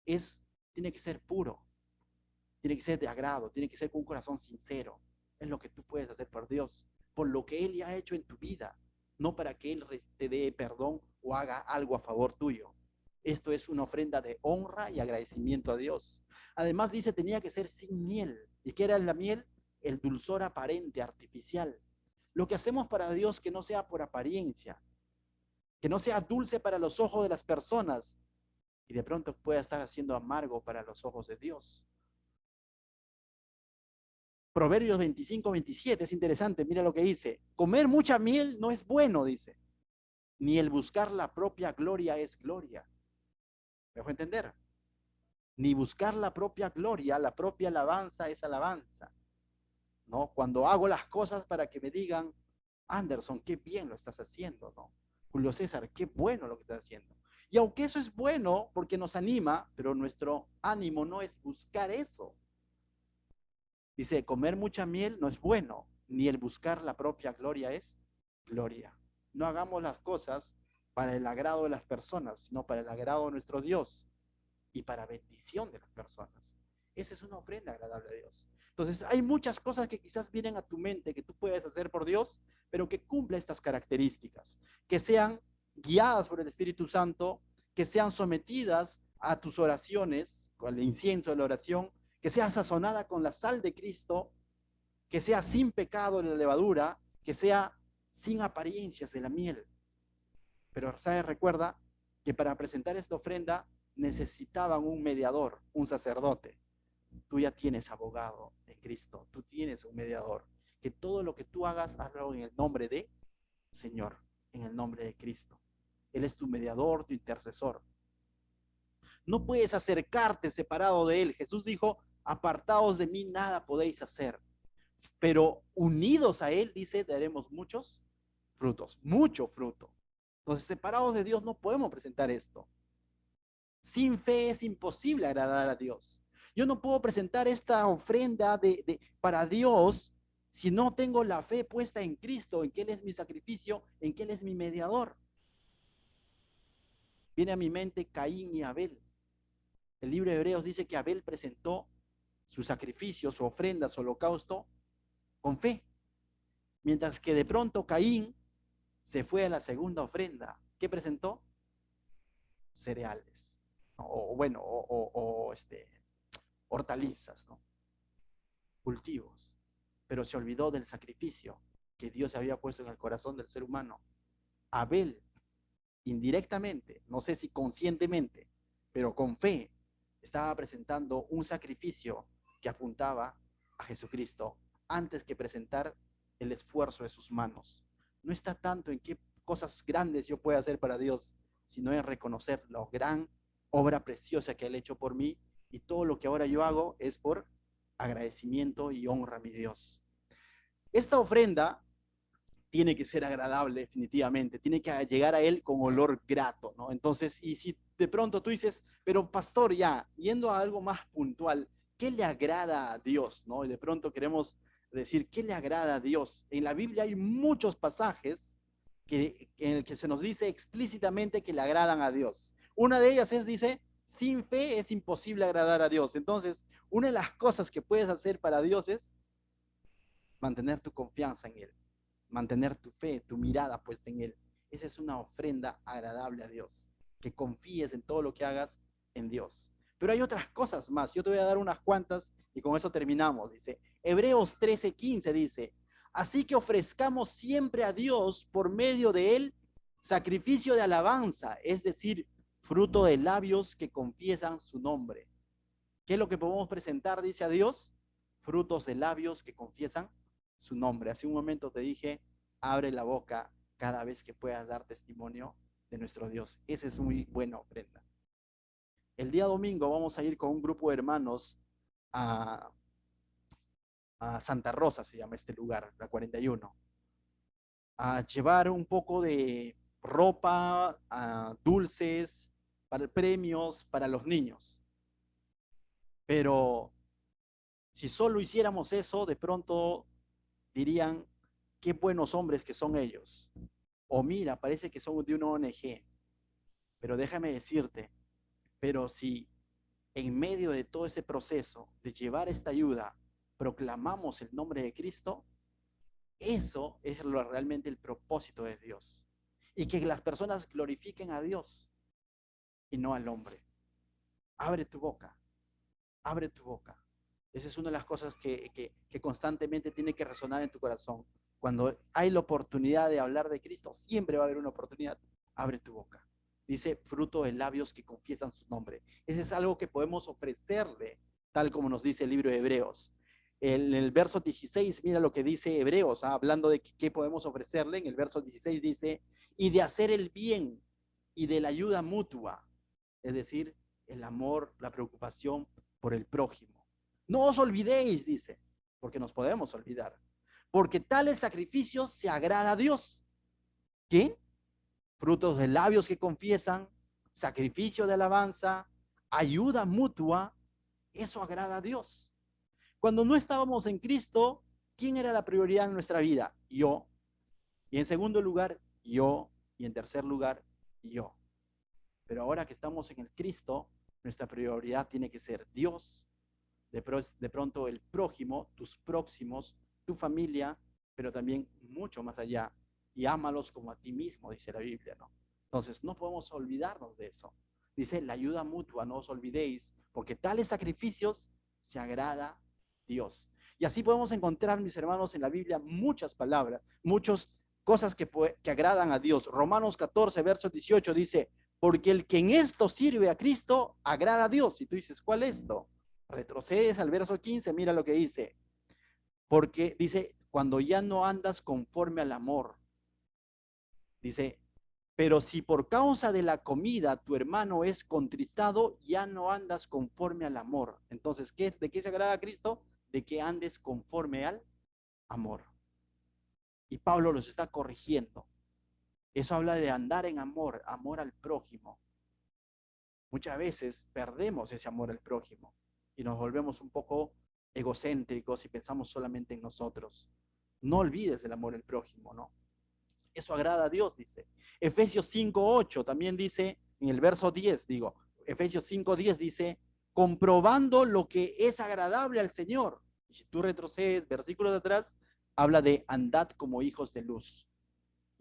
tiene que ser puro, tiene que ser de agrado, tiene que ser con un corazón sincero. Es lo que tú puedes hacer por Dios, por lo que Él ya ha hecho en tu vida, no para que Él te dé perdón o haga algo a favor tuyo. Esto es una ofrenda de honra y agradecimiento a Dios. Además dice, tenía que ser sin miel. ¿Y qué era la miel? El dulzor aparente, artificial. Lo que hacemos para Dios que no sea por apariencia, que no sea dulce para los ojos de las personas y de pronto pueda estar haciendo amargo para los ojos de Dios. Proverbios 25-27 es interesante, mira lo que dice. Comer mucha miel no es bueno, dice. Ni el buscar la propia gloria es gloria. ¿Me dejó entender? Ni buscar la propia gloria, la propia alabanza es alabanza. ¿No? Cuando hago las cosas para que me digan, Anderson, qué bien lo estás haciendo, ¿no? Julio César, qué bueno lo que estás haciendo. Y aunque eso es bueno porque nos anima, pero nuestro ánimo no es buscar eso. Dice, comer mucha miel no es bueno, ni el buscar la propia gloria es gloria. No hagamos las cosas para el agrado de las personas, sino para el agrado de nuestro Dios y para bendición de las personas. Esa es una ofrenda agradable a Dios. Entonces, hay muchas cosas que quizás vienen a tu mente que tú puedes hacer por Dios, pero que cumpla estas características, que sean guiadas por el Espíritu Santo, que sean sometidas a tus oraciones, con el incienso de la oración, que sea sazonada con la sal de Cristo, que sea sin pecado en la levadura, que sea sin apariencias de la miel. Pero, ¿sabes? Recuerda que para presentar esta ofrenda necesitaban un mediador, un sacerdote. Tú ya tienes abogado en Cristo, tú tienes un mediador. Que todo lo que tú hagas, hazlo en el nombre de Señor, en el nombre de Cristo. Él es tu mediador, tu intercesor. No puedes acercarte separado de Él. Jesús dijo, apartados de mí nada podéis hacer. Pero unidos a Él, dice, daremos muchos frutos, mucho fruto. Entonces, separados de Dios no podemos presentar esto. Sin fe es imposible agradar a Dios. Yo no puedo presentar esta ofrenda para Dios si no tengo la fe puesta en Cristo, en que Él es mi sacrificio, en que Él es mi mediador. Viene a mi mente Caín y Abel. El libro de Hebreos dice que Abel presentó su sacrificio, su ofrenda, su holocausto con fe. Mientras que de pronto Caín se fue a la segunda ofrenda. ¿Qué presentó? Cereales. O bueno, hortalizas, ¿no? Cultivos. Pero se olvidó del sacrificio que Dios había puesto en el corazón del ser humano. Abel, indirectamente, no sé si conscientemente, pero con fe, estaba presentando un sacrificio que apuntaba a Jesucristo antes que presentar el esfuerzo de sus manos. No está tanto en qué cosas grandes yo pueda hacer para Dios, sino en reconocer la gran obra preciosa que Él ha hecho por mí, y todo lo que ahora yo hago es por agradecimiento y honra a mi Dios. Esta ofrenda tiene que ser agradable definitivamente, tiene que llegar a Él con olor grato, ¿no? Entonces, y si de pronto tú dices, pero pastor, ya, yendo a algo más puntual, ¿qué le agrada a Dios, no? Y de pronto queremos decir, ¿qué le agrada a Dios? En la Biblia hay muchos pasajes en el que se nos dice explícitamente que le agradan a Dios. Una de ellas dice, sin fe es imposible agradar a Dios. Entonces, una de las cosas que puedes hacer para Dios es mantener tu confianza en Él, mantener tu fe, tu mirada puesta en Él. Esa es una ofrenda agradable a Dios, que confíes en todo lo que hagas en Dios. Pero hay otras cosas más, yo te voy a dar unas cuantas y con eso terminamos. Dice, Hebreos 13:15 dice, así que ofrezcamos siempre a Dios por medio de Él sacrificio de alabanza, es decir, fruto de labios que confiesan su nombre. ¿Qué es lo que podemos presentar, dice a Dios? Frutos de labios que confiesan su nombre. Hace un momento te dije, abre la boca cada vez que puedas dar testimonio de nuestro Dios. Esa es muy buena ofrenda. El día domingo vamos a ir con un grupo de hermanos a, a Santa Rosa, se llama este lugar, la 41, a llevar un poco de ropa, dulces, para premios para los niños. Pero si solo hiciéramos eso, de pronto dirían, qué buenos hombres que son ellos. O mira, parece que son de una ONG. Pero déjame decirte, pero si en medio de todo ese proceso de llevar esta ayuda, proclamamos el nombre de Cristo, eso es realmente el propósito de Dios. Y que las personas glorifiquen a Dios y no al hombre. Abre tu boca, abre tu boca. Esa es una de las cosas que constantemente tiene que resonar en tu corazón. Cuando hay la oportunidad de hablar de Cristo, siempre va a haber una oportunidad. Abre tu boca. Dice, fruto de labios que confiesan su nombre. Ese es algo que podemos ofrecerle, tal como nos dice el libro de Hebreos. En el verso 16, mira lo que dice Hebreos, hablando de qué podemos ofrecerle. En el verso 16 dice, y de hacer el bien y de la ayuda mutua. Es decir, el amor, la preocupación por el prójimo. No os olvidéis, dice, porque nos podemos olvidar, porque tales sacrificios se agrada a Dios. ¿Qué? Frutos de labios que confiesan, sacrificio de alabanza, ayuda mutua, eso agrada a Dios. Cuando no estábamos en Cristo, ¿quién era la prioridad en nuestra vida? Yo. Y en segundo lugar, yo. Y en tercer lugar, yo. Pero ahora que estamos en el Cristo, nuestra prioridad tiene que ser Dios, de pronto el prójimo, tus próximos, tu familia, pero también mucho más allá. Y ámalos como a ti mismo, dice la Biblia, ¿no? Entonces, no podemos olvidarnos de eso. Dice, la ayuda mutua, no os olvidéis, porque tales sacrificios se agrada Dios. Y así podemos encontrar, mis hermanos, en la Biblia muchas palabras, muchas cosas que agradan a Dios. Romanos 14, verso 18 dice, porque el que en esto sirve a Cristo, agrada a Dios. Y tú dices, ¿cuál es esto? Retrocedes al verso 15, mira lo que dice. Porque dice, cuando ya no andas conforme al amor. Dice, pero si por causa de la comida tu hermano es contristado, ya no andas conforme al amor. Entonces, ¿de qué se agrada a Cristo? De que andes conforme al amor. Y Pablo los está corrigiendo. Eso habla de andar en amor, amor al prójimo. Muchas veces perdemos ese amor al prójimo y nos volvemos un poco egocéntricos y pensamos solamente en nosotros. No olvides el amor al prójimo, ¿no? Eso agrada a Dios, dice. Efesios 5:8 también dice, en el verso 10, digo, Efesios 5:10 dice, comprobando lo que es agradable al Señor. Y si tú retrocedes versículos de atrás, habla de andad como hijos de luz.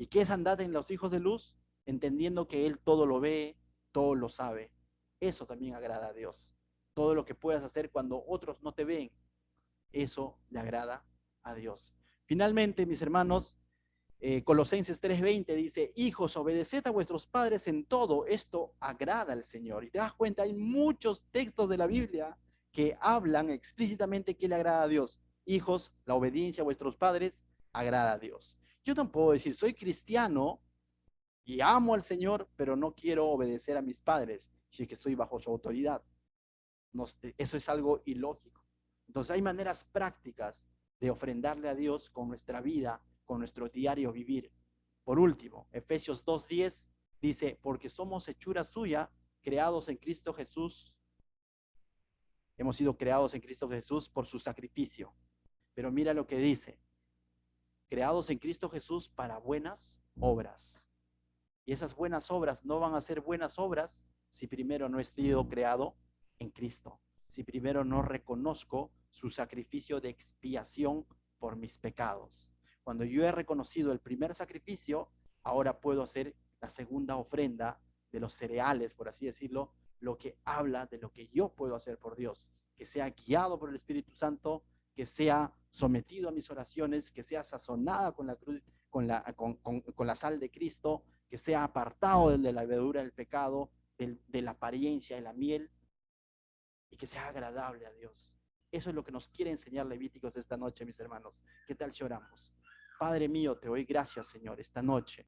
¿Y qué es andar en los hijos de luz? Entendiendo que Él todo lo ve, todo lo sabe. Eso también agrada a Dios. Todo lo que puedas hacer cuando otros no te ven, eso le agrada a Dios. Finalmente, mis hermanos, Colosenses 3:20 dice, hijos, obedeced a vuestros padres en todo, esto agrada al Señor. Y te das cuenta, hay muchos textos de la Biblia que hablan explícitamente que le agrada a Dios. Hijos, la obediencia a vuestros padres agrada a Dios. Yo no puedo decir, soy cristiano y amo al Señor, pero no quiero obedecer a mis padres si es que estoy bajo su autoridad. Eso es algo ilógico. Entonces hay maneras prácticas de ofrendarle a Dios con nuestra vida, con nuestro diario vivir. Por último, Efesios 2:10 dice, porque somos hechura suya, creados en Cristo Jesús. Hemos sido creados en Cristo Jesús por su sacrificio. Pero mira lo que dice, creados en Cristo Jesús para buenas obras. Y esas buenas obras no van a ser buenas obras si primero no he sido creado en Cristo, si primero no reconozco su sacrificio de expiación por mis pecados. Cuando yo he reconocido el primer sacrificio, ahora puedo hacer la segunda ofrenda de los cereales, por así decirlo, lo que habla de lo que yo puedo hacer por Dios, que sea guiado por el Espíritu Santo, que sea sometido a mis oraciones, que sea sazonada con la cruz, con la sal de Cristo, que sea apartado de la levadura del pecado, de la apariencia de la miel, y que sea agradable a Dios. Eso es lo que nos quiere enseñar Levíticos esta noche, mis hermanos. ¿Qué tal si oramos? Padre mío, te doy gracias, Señor, esta noche